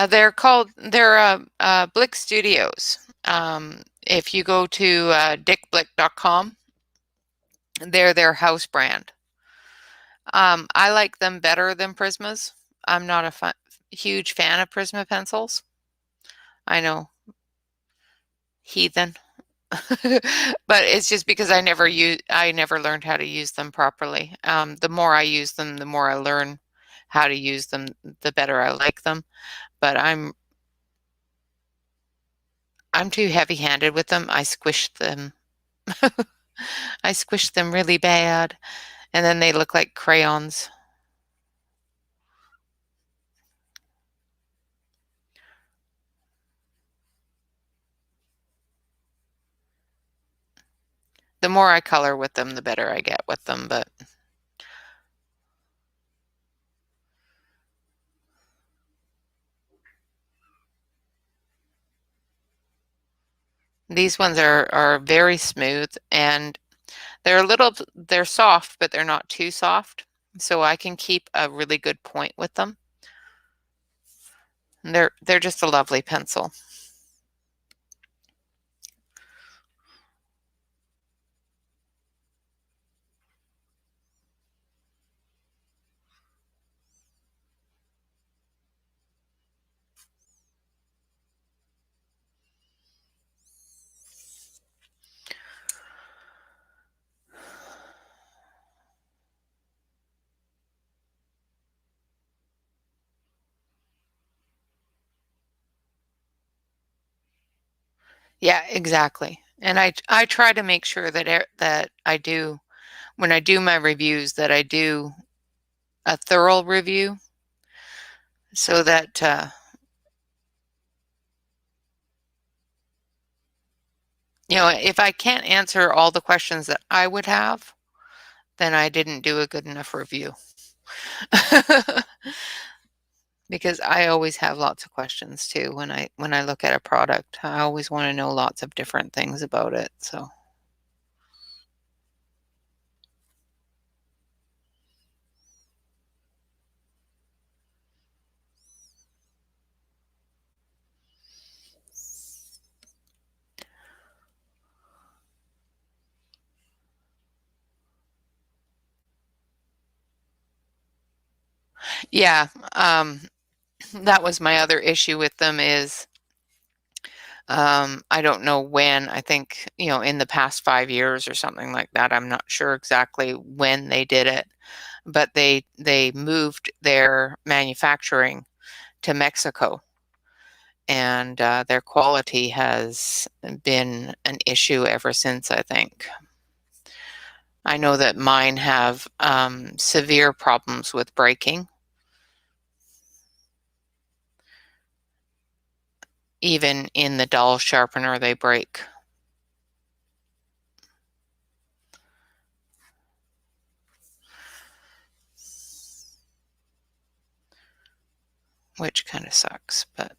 They're Blick Studios. If you go to dickblick.com, they're their house brand. I like them better than Prismas. I'm not a huge fan of Prisma pencils. I know, heathen. But it's just because I never learned how to use them properly. The more I use them, the more I learn how to use them, the better I like them. But I'm too heavy-handed with them. I squish them. I squish them really bad, and then they look like crayons. The more I color with them, the better I get with them, but these ones are very smooth, and they're soft, but they're not too soft, so I can keep a really good point with them. And they're just a lovely pencil. Yeah, exactly. And I try to make sure that I do, when I do my reviews, that I do a thorough review so that if I can't answer all the questions that I would have, then I didn't do a good enough review. Because I always have lots of questions too when I look at a product. I always want to know lots of different things about it. So yeah, that was my other issue with them is I don't know when. I think, in the past 5 years or something like that. I'm not sure exactly when they did it, but they moved their manufacturing to Mexico, and their quality has been an issue ever since, I think. I know that mine have severe problems with breaking. Even in the dull sharpener, they break. Which kind of sucks, but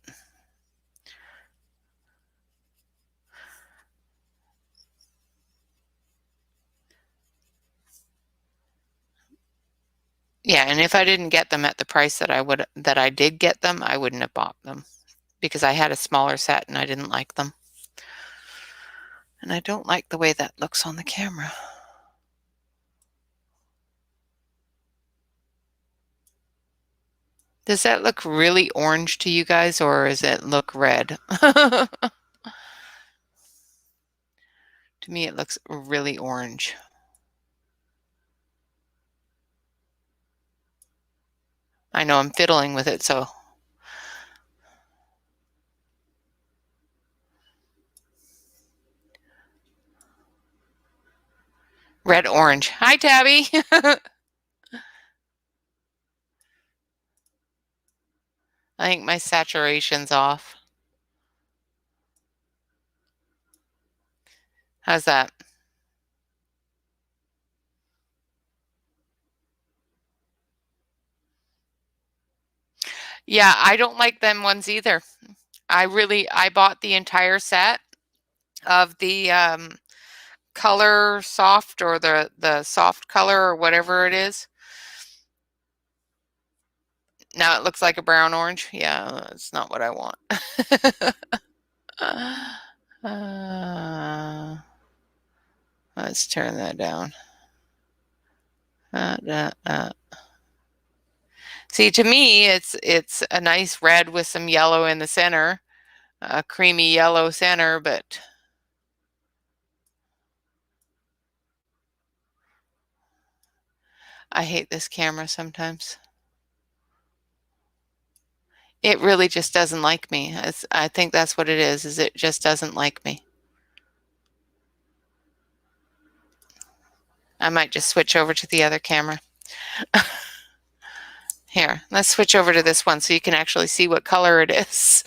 yeah, and if I didn't get them at the price that I did get them, I wouldn't have bought them. because I had a smaller set and I didn't like them. And I don't like the way that looks on the camera. Does that look really orange to you guys, or does it look red? To me, it looks really orange. I know I'm fiddling with it, so. Red, orange. Hi, Tabby. I think my saturation's off. How's that? Yeah, I don't like them ones either. I bought the entire set of the color soft, or the soft color, or whatever it is. Now it looks like a brown orange. Yeah, it's not what I want. Let's turn that down. See, to me, it's a nice red with some yellow in the center, a creamy yellow center, but I hate this camera sometimes. It really just doesn't like me. I think that's what it is it just doesn't like me. I might just switch over to the other camera. Here, let's switch over to this one so you can actually see what color it is.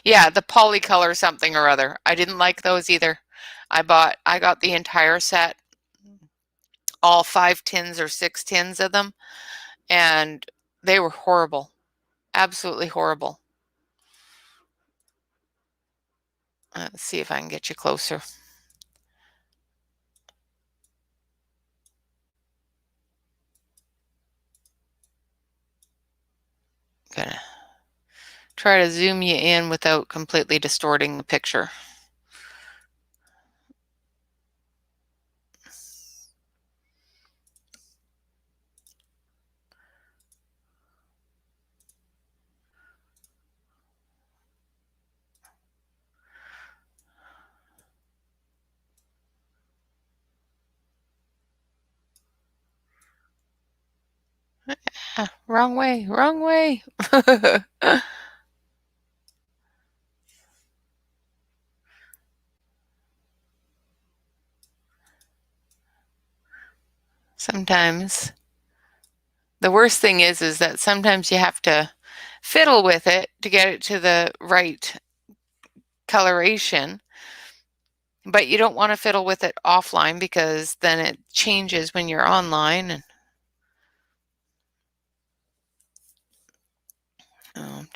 Yeah, the polycolor something or other. I didn't like those either. I got the entire set, all 5 tins or 6 tins of them, and they were horrible. Absolutely horrible. Let's see if I can get you closer. Gonna try to zoom you in without completely distorting the picture. Wrong way, wrong way. Sometimes the worst thing is that sometimes you have to fiddle with it to get it to the right coloration, but you don't want to fiddle with it offline because then it changes when you're online. And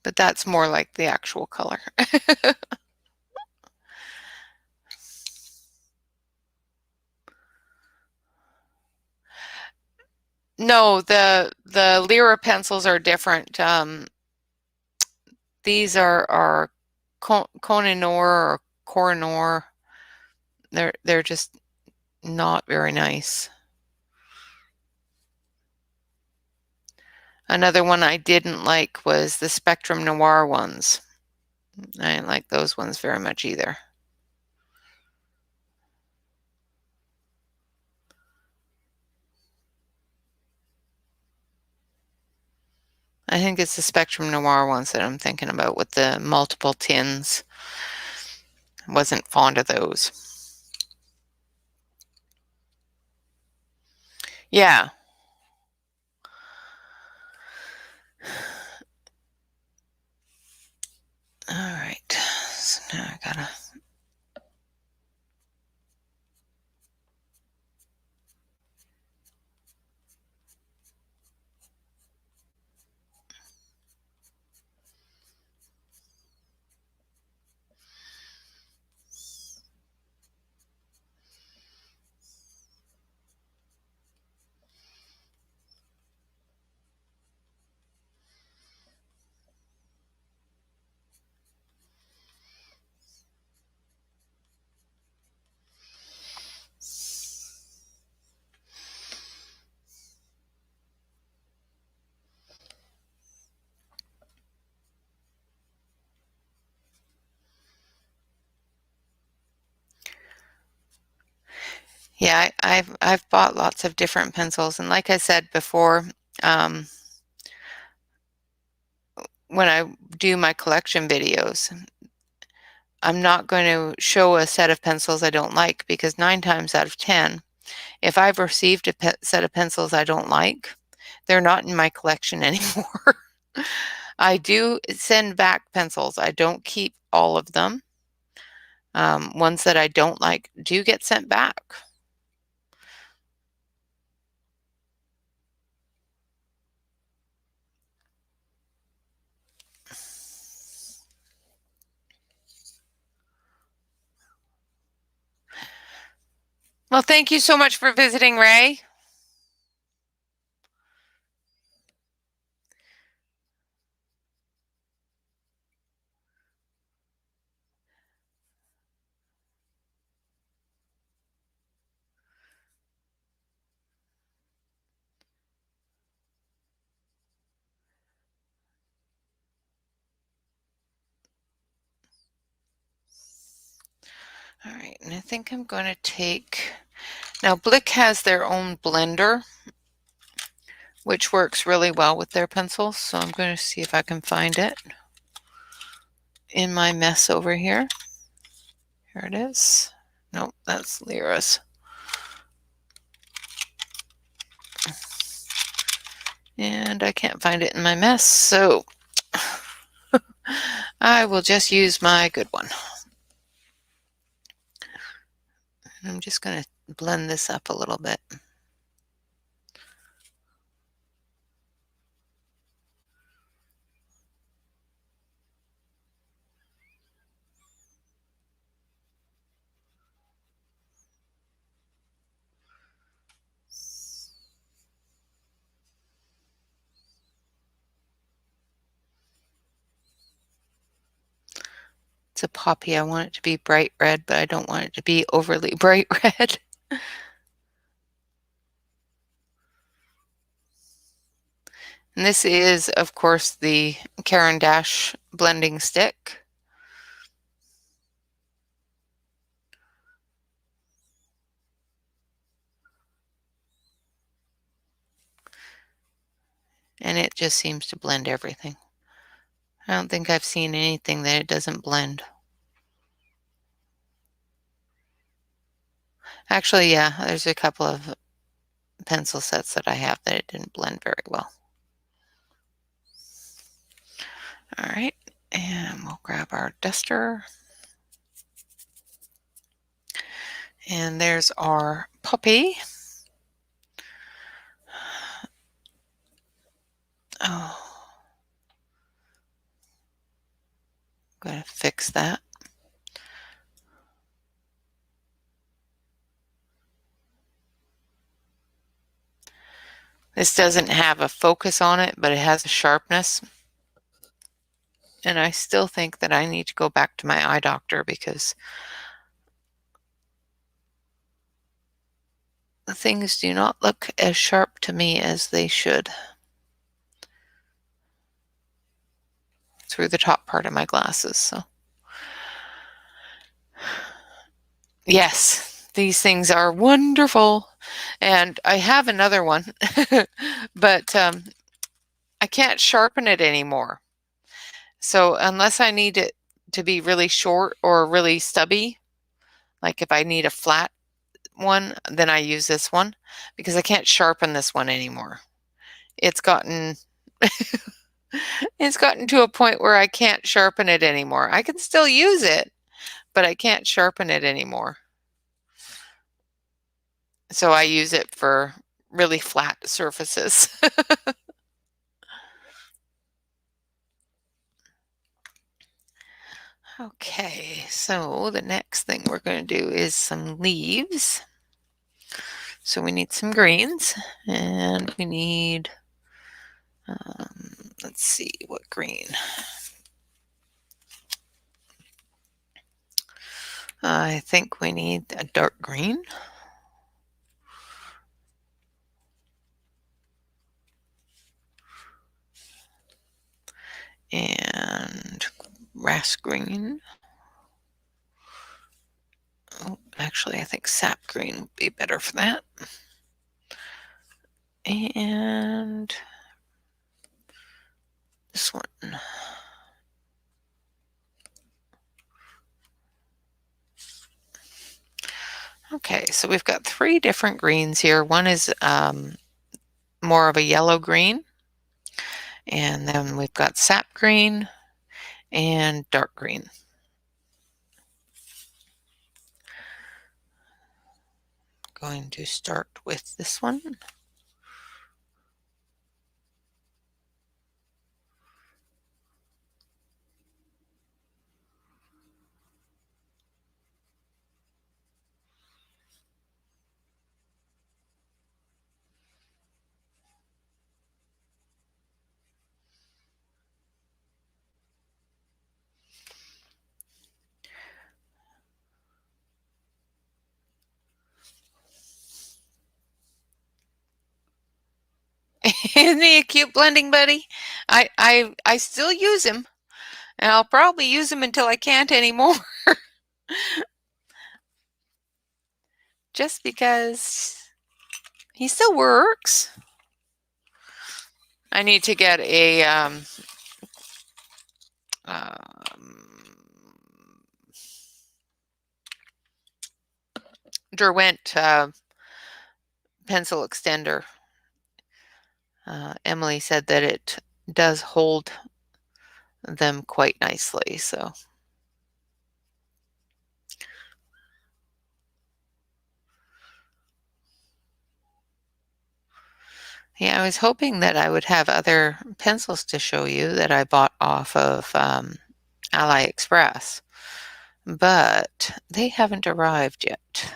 but that's more like the actual color. No, the Lyra pencils are different. These are Koh-i-Noor or Koh-i-Noor. They're just not very nice. Another one I didn't like was the Spectrum Noir ones. I didn't like those ones very much either. I think it's the Spectrum Noir ones that I'm thinking about with the multiple tins. I wasn't fond of those. Yeah. All right. So now I gotta. Yeah, I've bought lots of different pencils, and like I said before, um, when I do my collection videos, I'm not going to show a set of pencils I don't like, because 9 times out of 10, if I've received a set of pencils I don't like, they're not in my collection anymore. I do send back pencils. I don't keep all of them. Ones that I don't like do get sent back. Well, thank you so much for visiting, Ray. All right, and I think I'm going to take... Now, Blick has their own blender, which works really well with their pencils, so I'm going to see if I can find it in my mess over here. Here it is. Nope, that's Lyra's. And I can't find it in my mess, so I will just use my good one. I'm just going to blend this up a little bit. It's a poppy. I want it to be bright red, but I don't want it to be overly bright red. And this is, of course, the Caran d'Ache blending stick. And it just seems to blend everything. I don't think I've seen anything that it doesn't blend. Actually, yeah, there's a couple of pencil sets that I have that it didn't blend very well. All right, and we'll grab our duster. And there's our puppy. Oh, I'm going to fix that. This doesn't have a focus on it, but it has a sharpness. And I still think that I need to go back to my eye doctor, because things do not look as sharp to me as they should through the top part of my glasses. So yes, these things are wonderful. And I have another one, but I can't sharpen it anymore. So unless I need it to be really short or really stubby, like if I need a flat one, then I use this one, because I can't sharpen this one anymore. It's gotten it's gotten to a point where I can't sharpen it anymore. I can still use it, but I can't sharpen it anymore. So I use it for really flat surfaces. Okay, so the next thing we're going to do is some leaves. So we need some greens, and we need, let's see, what green? I think we need a dark green. And grass green. Oh, actually, Actually, I think sap green would be better for that. And this one. Okay, so we've got 3 different greens here. One is more of a yellow green, and then we've got sap green and dark green. Going to start with this one. Isn't he a cute blending buddy? I still use him, and I'll probably use him until I can't anymore. Just because he still works. I need to get a Derwent pencil extender. Emily said that it does hold them quite nicely, so. Yeah, I was hoping that I would have other pencils to show you that I bought off of AliExpress, but they haven't arrived yet.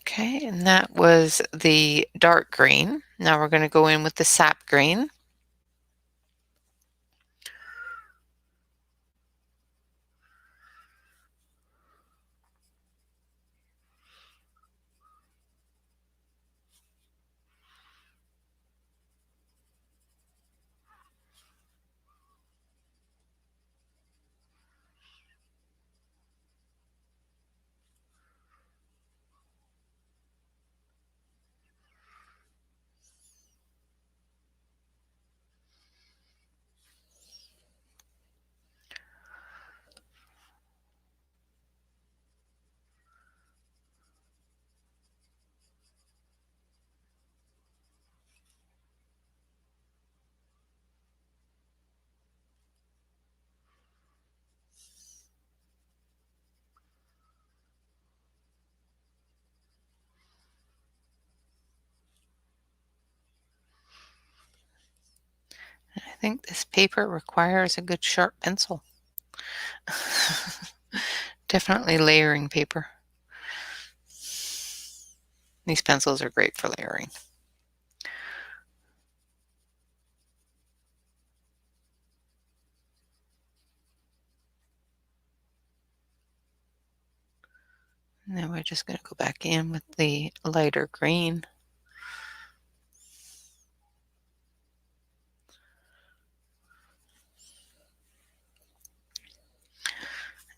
Okay, and that was the dark green. Now we're going to go in with the sap green. I think this paper requires a good sharp pencil. Definitely layering paper. These pencils are great for layering. And then we're just going to go back in with the lighter green.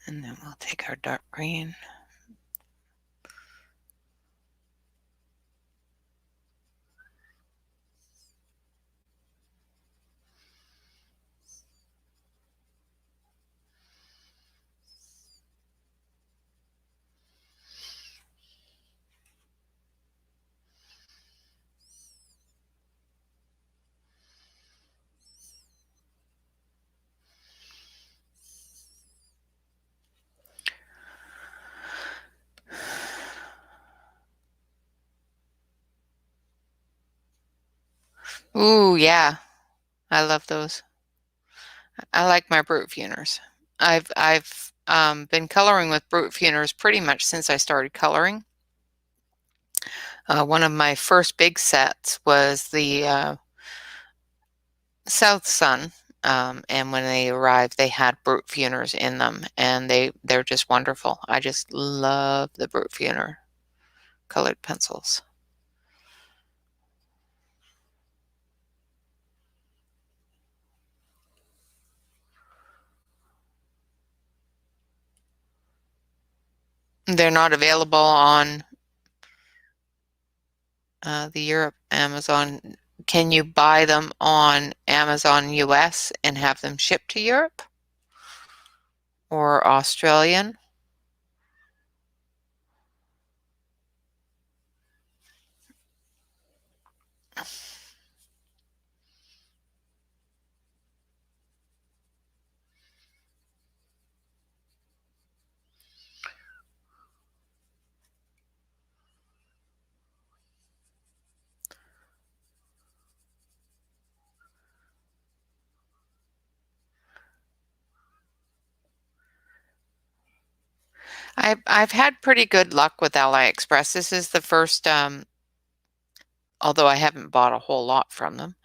And then we'll take our dark green. Ooh, yeah. I love those. I like my brute funers. I've been coloring with brute funers pretty much since I started coloring. One of my first big sets was the South Sun, and when they arrived, they had brute funers in them, and they're just wonderful. I just love the brute funer colored pencils. They're not available on the Europe Amazon. Can you buy them on Amazon US and have them shipped to Europe or Australian? I've had pretty good luck with AliExpress. This is the first, although I haven't bought a whole lot from them,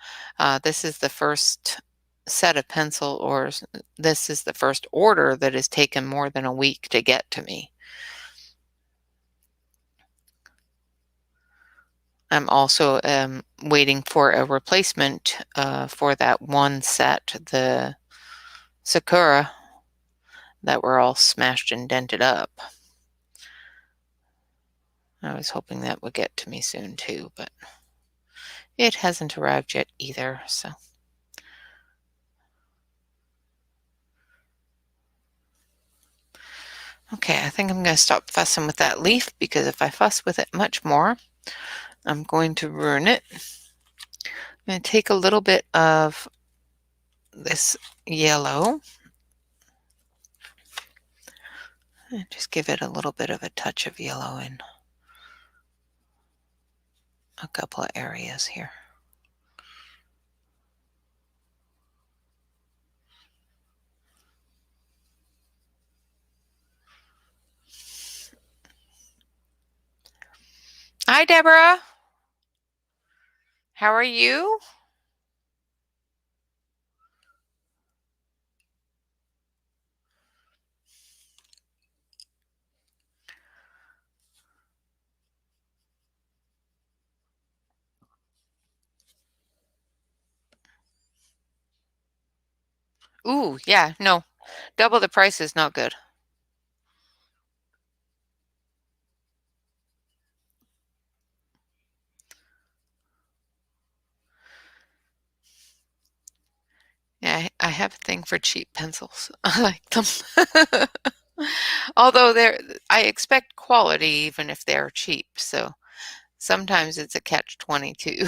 this is the first set of pencil, or this is the first order that has taken more than a week to get to me. I'm also waiting for a replacement for that one set, the Sakura, that were all smashed and dented up. I was hoping that would get to me soon too, but it hasn't arrived yet either, so. Okay, I think I'm going to stop fussing with that leaf, because if I fuss with it much more, I'm going to ruin it. I'm going to take a little bit of this yellow and just give it a little bit of a touch of yellow in a couple of areas here. Hi, Deborah. How are you? Ooh, yeah, no. Double the price is not good. Yeah, I have a thing for cheap pencils. I like them. Although I expect quality even if they're cheap, so sometimes it's a catch-22.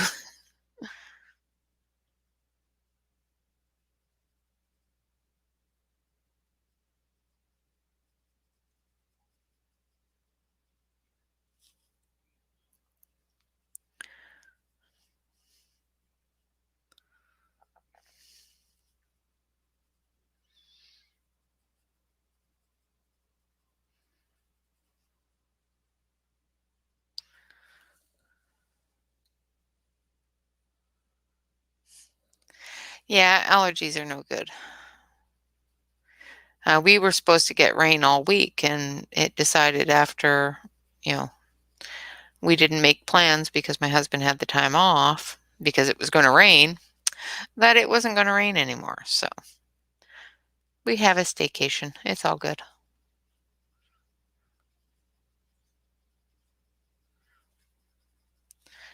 Yeah, allergies are no good. We were supposed to get rain all week, and it decided after, you know, we didn't make plans because my husband had the time off because it was going to rain, that it wasn't going to rain anymore. So we have a staycation. It's all good.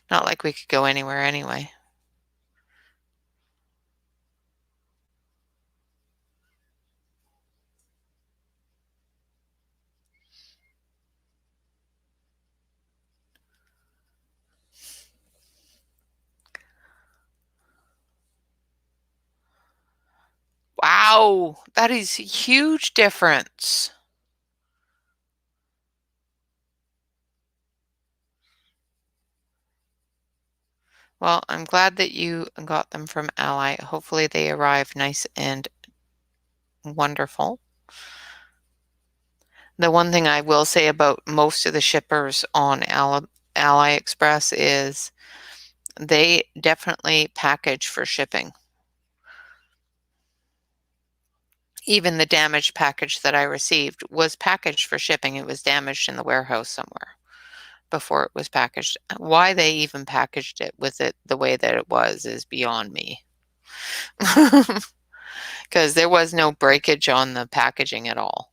Not like we could go anywhere anyway. Wow, that is a huge difference. Well, I'm glad that you got them from Ally. Hopefully they arrive nice and wonderful. The one thing I will say about most of the shippers on AliExpress is they definitely package for shipping. Even the damaged package that I received was packaged for shipping. It was damaged in the warehouse somewhere before it was packaged. Why they even packaged it with it the way that it was is beyond me. Because there was no breakage on the packaging at all.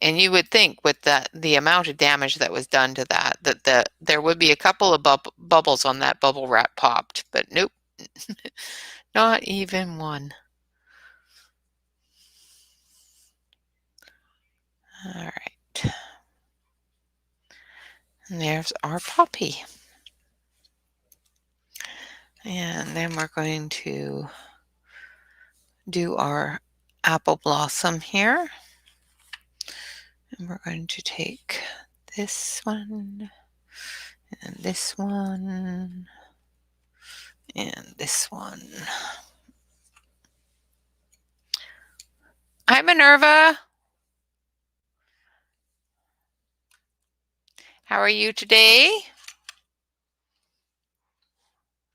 And you would think with the amount of damage that was done to that there would be a couple of bubbles on that bubble wrap popped, but nope, not even one. All right. And there's our puppy. And then we're going to do our apple blossom here. And we're going to take this one, and this one, and this one. Hi, Minerva. How are you today?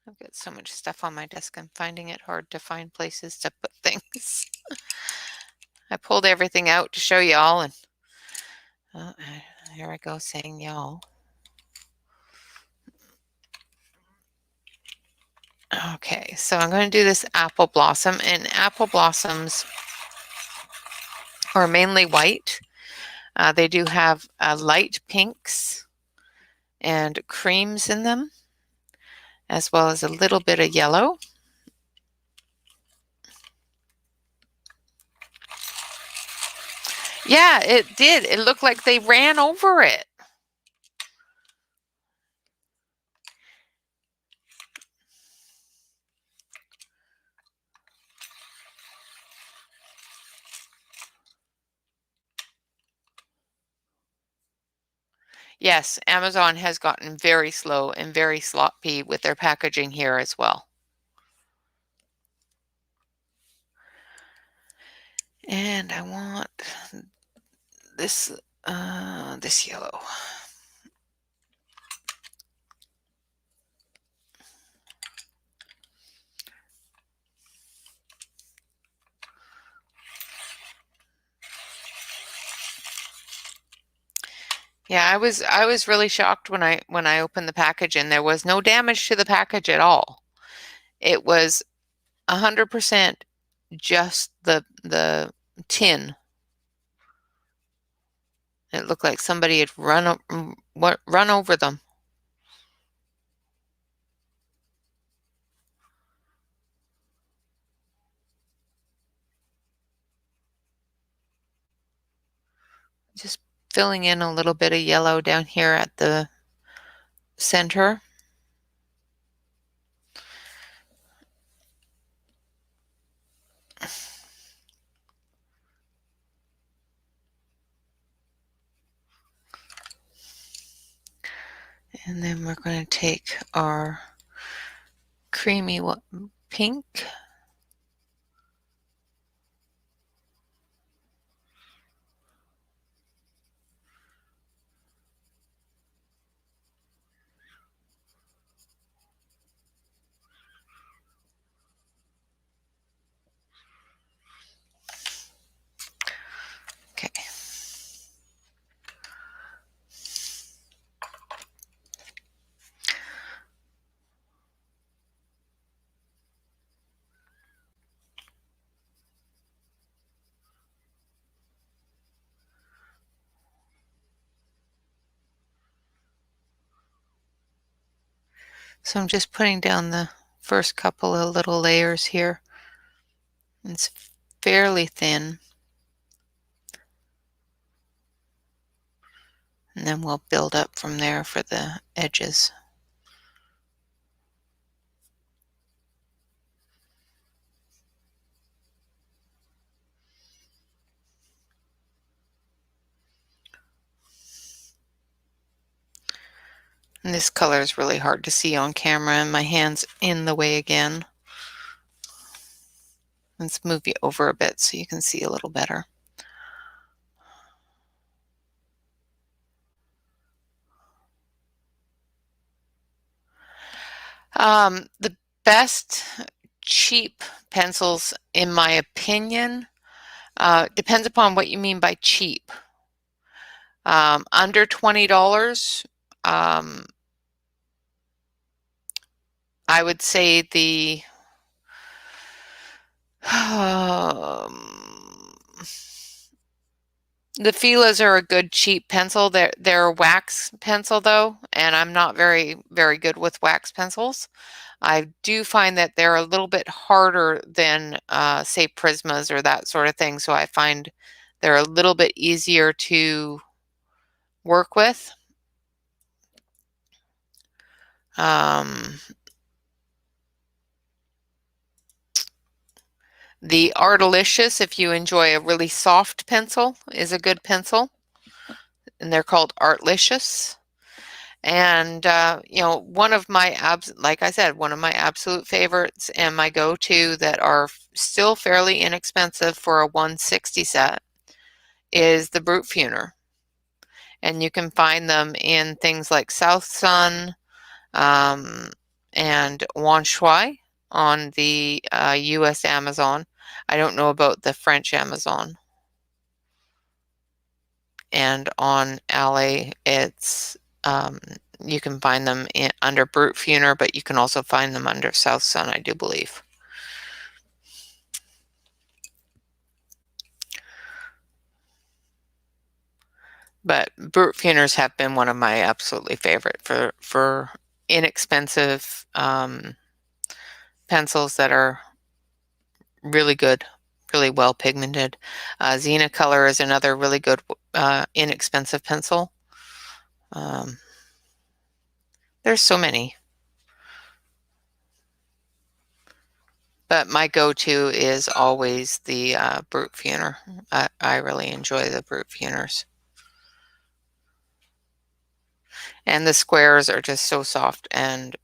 I've got so much stuff on my desk, I'm finding it hard to find places to put things. I pulled everything out to show y'all, and here I go saying y'all. Okay, so I'm going to do this apple blossom, and apple blossoms are mainly white. They do have light pinks and creams in them, as well as a little bit of yellow. Yeah, it did. It looked like they ran over it. Yes, Amazon has gotten very slow and very sloppy with their packaging here as well. And I want this this yellow. Yeah, I was really shocked when I opened the package, and there was no damage to the package at all. It was 100% just the tin. It looked like somebody had run over them. Just filling in a little bit of yellow down here at the center. And then we're going to take our creamy pink. Okay. So I'm just putting down the first couple of little layers here. It's fairly thin. And then we'll build up from there for the edges. And this color is really hard to see on camera, and my hand's in the way again. Let's move you over a bit so you can see a little better. The best cheap pencils, in my opinion, depends upon what you mean by cheap. Under $20, I would say the The Fila's are a good cheap pencil. They're a wax pencil though, and I'm not very good with wax pencils. I do find that they're a little bit harder than say Prismas or that sort of thing, so I find they're a little bit easier to work with. The Artilicious, if you enjoy a really soft pencil, is a good pencil, and they're called Artlicious. And you know, like I said, one of my absolute favorites and my go-to that are still fairly inexpensive for a 160 set is the Brute Funer. And you can find them in things like South Sun and Wan Shui on the US Amazon. I don't know about the French Amazon. And on Ally, it's you can find them under Brute Funer, but you can also find them under South Sun, I do believe. But Brute Funers have been one of my absolutely favorite for inexpensive pencils that are really good, really well pigmented. Xena Color is another really good inexpensive pencil. There's so many. But my go-to is always the Brute Funer. I really enjoy the Brute Funers. And the squares are just so soft and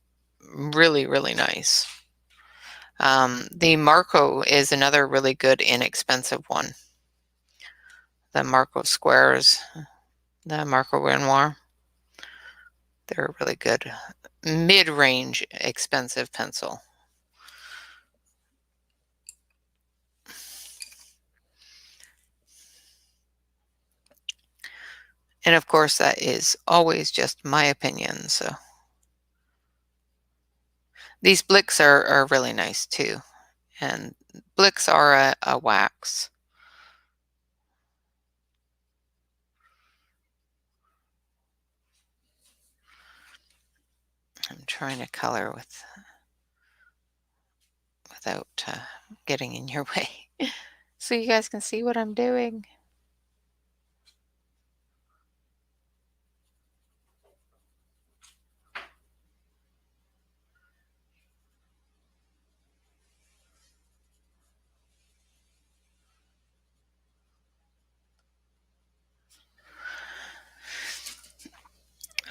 really, really nice. The Marco is another really good, inexpensive one. The Marco squares, the Marco Renoir, they're a really good mid-range expensive pencil. And of course, that is always just my opinion. So these Blicks are really nice too. And Blicks are a wax. I'm trying to color without getting in your way, so you guys can see what I'm doing.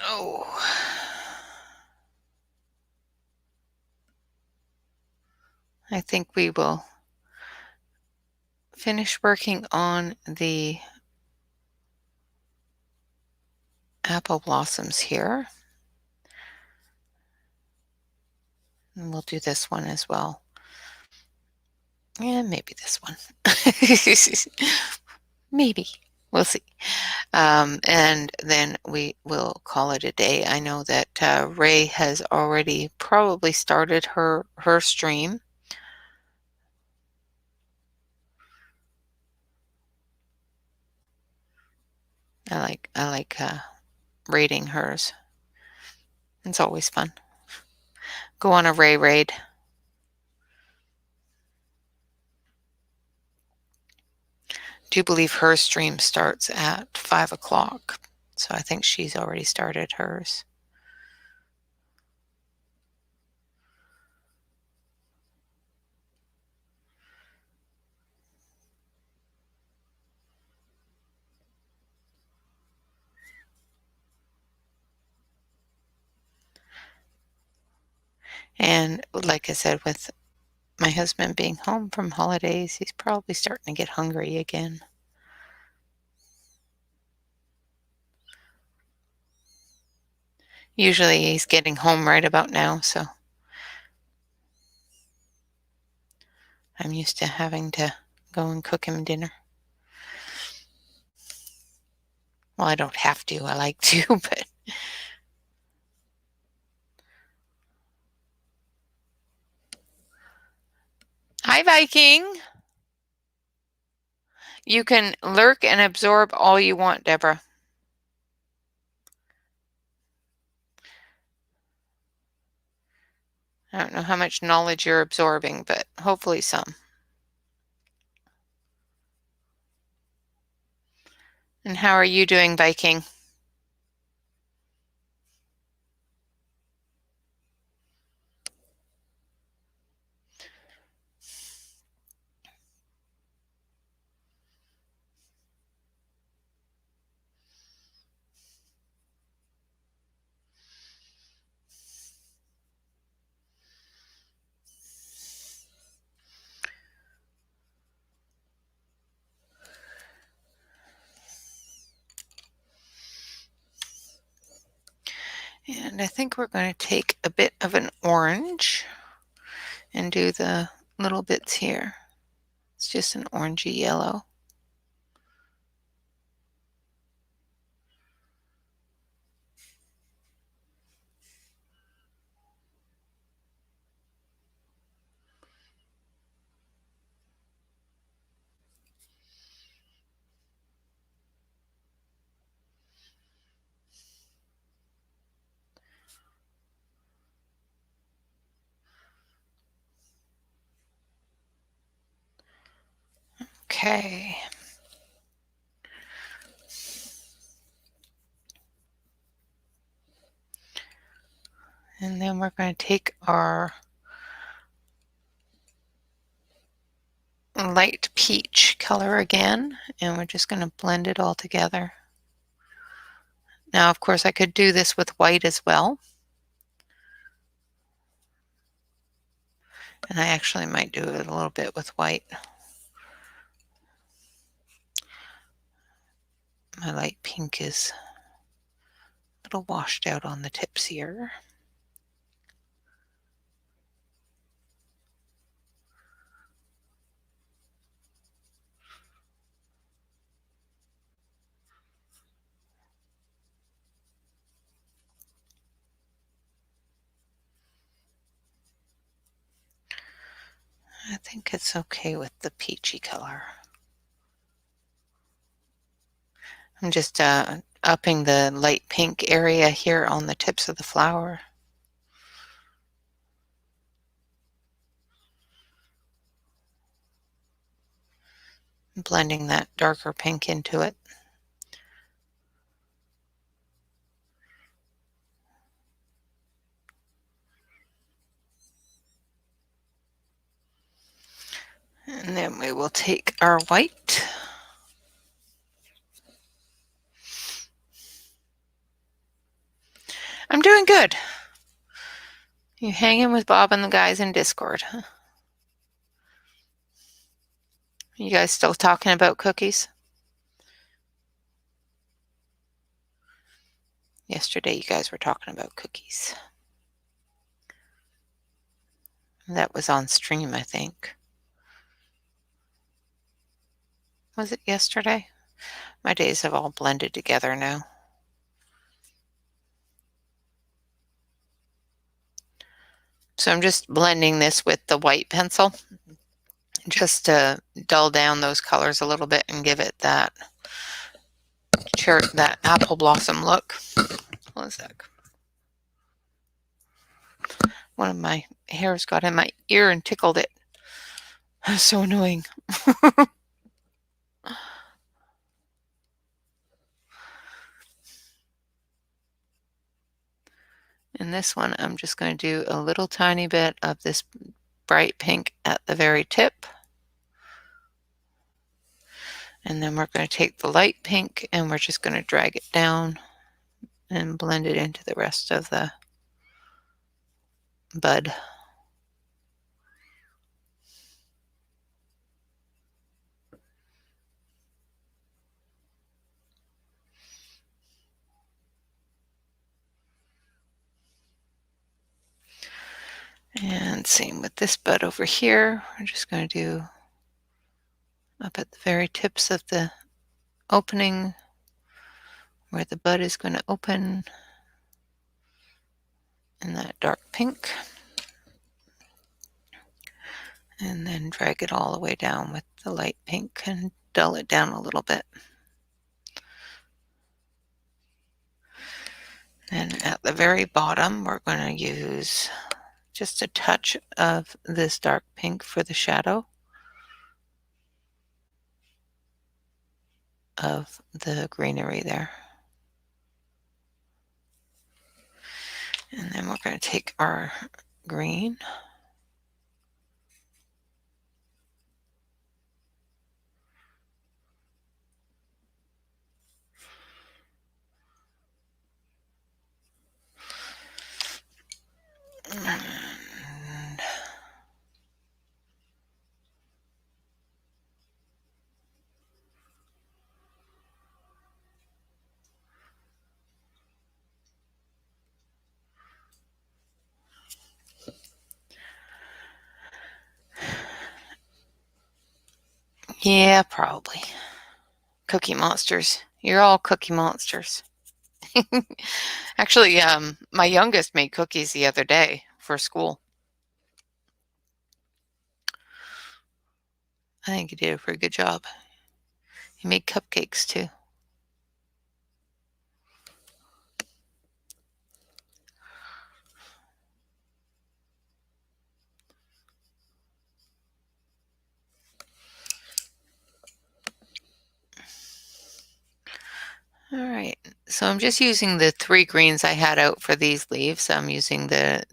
Oh. I think we will finish working on the apple blossoms here. And we'll do this one as well. And maybe this one. Maybe. We'll see. And then we will call it a day. I know that Ray has already probably started her stream. I like raiding hers. It's always fun. Go on a Ray raid. Do believe her stream starts at 5 o'clock. So I think she's already started hers. And like I said, with my husband being home from holidays, he's probably starting to get hungry again. Usually he's getting home right about now, so I'm used to having to go and cook him dinner. Well, I don't have to. I like to, but hi, Viking. You can lurk and absorb all you want, Deborah. I don't know how much knowledge you're absorbing, but hopefully some. And how are you doing, Viking? And I think we're going to take a bit of an orange and do the little bits here. It's just an orangey yellow. Okay. And then we're going to take our light peach color again, and we're just going to blend it all together. Now, of course, I could do this with white as well. And I actually might do it a little bit with white. My light pink is a little washed out on the tips here. I think it's okay with the peachy color. I'm just upping the light pink area here on the tips of the flower. Blending that darker pink into it. And then we will take our white. I'm doing good. You hanging with Bob and the guys in Discord, huh? You guys still talking about cookies? Yesterday you guys were talking about cookies. That was on stream, I think. Was it yesterday? My days have all blended together now. So I'm just blending this with the white pencil just to dull down those colors a little bit and give it that apple blossom look. Hold on a sec. One of my hairs got in my ear and tickled it. That's so annoying. In this one, I'm just going to do a little tiny bit of this bright pink at the very tip. And then we're going to take the light pink and we're just going to drag it down and blend it into the rest of the bud. And same with this bud over here. We're just going to do up at the very tips of the opening where the bud is going to open in that dark pink. And then drag it all the way down with the light pink and dull it down a little bit. And at the very bottom, we're going to use just a touch of this dark pink for the shadow of the greenery there. And then we're going to take our green and yeah, probably. Cookie Monsters. You're all Cookie Monsters. Actually, my youngest made cookies the other day for school. I think he did a pretty good job. He made cupcakes too. All right, so I'm just using the 3 greens I had out for these leaves. I'm using the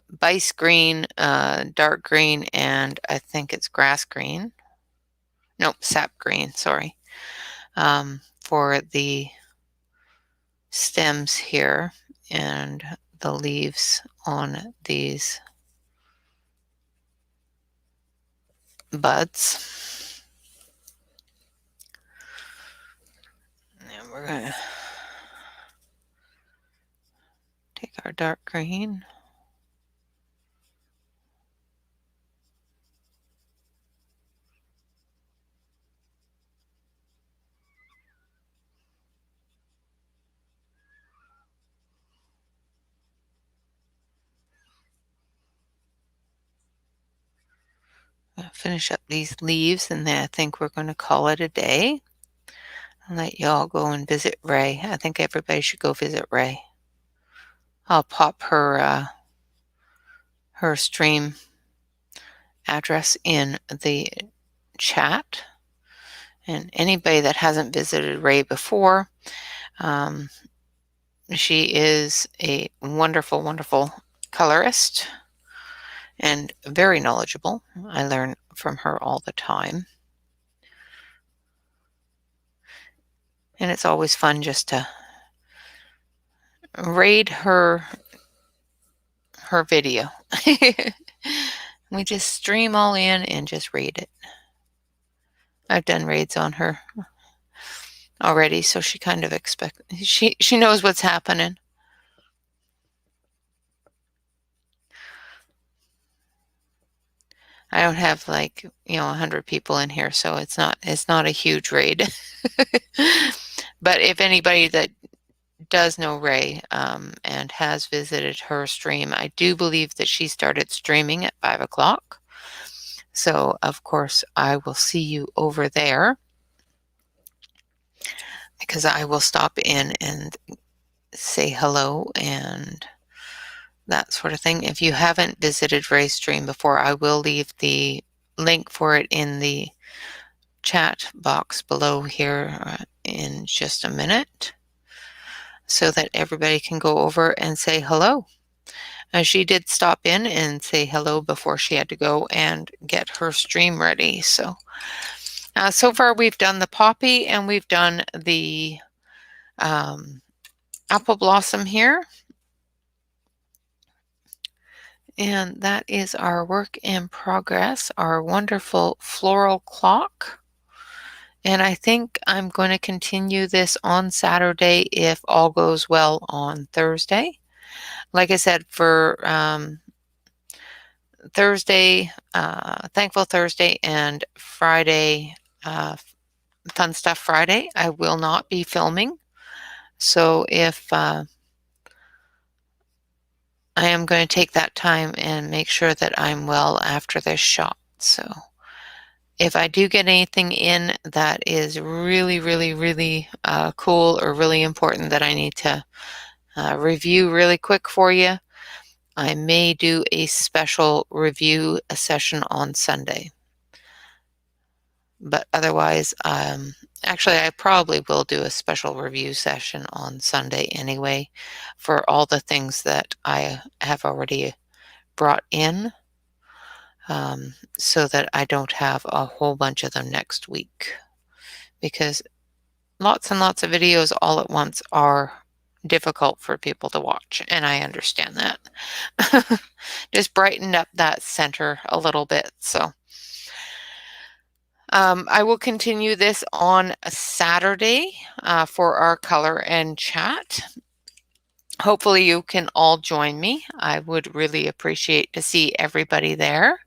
Bice green, dark green, and I think it's grass green. Nope, sap green, sorry. For the stems here and the leaves on these buds. And we're going to take our dark green. Finish up these leaves, and then I think we're going to call it a day. I'll let y'all go and visit Ray. I think everybody should go visit Ray. I'll pop her stream address in the chat. And anybody that hasn't visited Ray before, she is a wonderful, wonderful colorist and very knowledgeable. I learn from her all the time. And it's always fun just to raid her video. We just stream all in and just raid it. I've done raids on her already, so she kind of she knows what's happening. I don't have 100 people in here, so it's not a huge raid. But if anybody that does know Ray and has visited her stream, I do believe that she started streaming at 5 o'clock. So of course I will see you over there, because I will stop in and say hello and that sort of thing. If you haven't visited Ray's stream before, I will leave the link for it in the chat box below here in just a minute, so that everybody can go over and say hello. She did stop in and say hello before she had to go and get her stream ready. So so far we've done the poppy and we've done the apple blossom here. And that is our work in progress, our wonderful floral clock. And I think I'm going to continue this on Saturday if all goes well on Thursday. Like I said, for Thursday, Thankful Thursday, and Friday, Fun Stuff Friday, I will not be filming. So if I am going to take that time and make sure that I'm well after this shot. So if I do get anything in that is really, really, really cool or really important that I need to review really quick for you, I may do a special review session on Sunday. But otherwise, actually, I probably will do a special review session on Sunday anyway for all the things that I have already brought in, so that I don't have a whole bunch of them next week. Because lots and lots of videos all at once are difficult for people to watch, and I understand that. Just brighten up that center a little bit. So I will continue this on a Saturday for our color and chat. Hopefully you can all join me. I would really appreciate to see everybody there.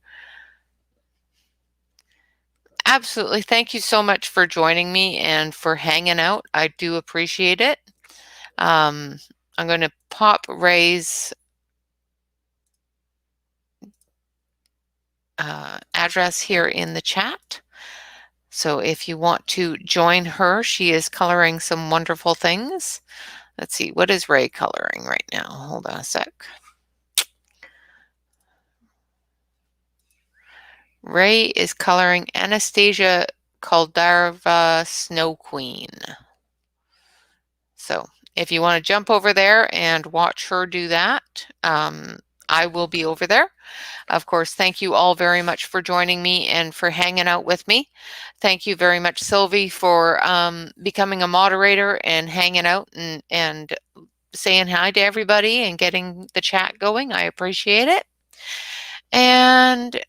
Absolutely. Thank you so much for joining me and for hanging out. I do appreciate it. I'm going to pop Ray's address here in the chat. So if you want to join her, she is coloring some wonderful things. Let's see, what is Ray coloring right now? Hold on a sec. Ray is coloring Anastasia Kaldarva Snow Queen. So if you want to jump over there and watch her do that, I will be over there. Of course, thank you all very much for joining me and for hanging out with me. Thank you very much, Sylvie, for becoming a moderator and hanging out and saying hi to everybody and getting the chat going. I appreciate it. And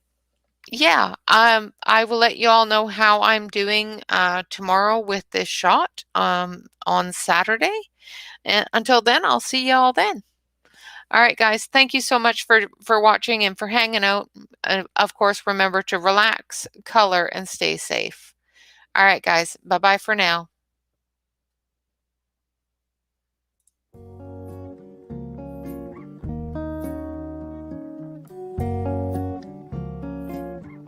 yeah, I will let you all know how I'm doing tomorrow with this shot on Saturday. And until then, I'll see y'all then. All right, guys, thank you so much for watching and for hanging out. Of course, remember to relax, color, and stay safe. All right, guys, bye-bye for now.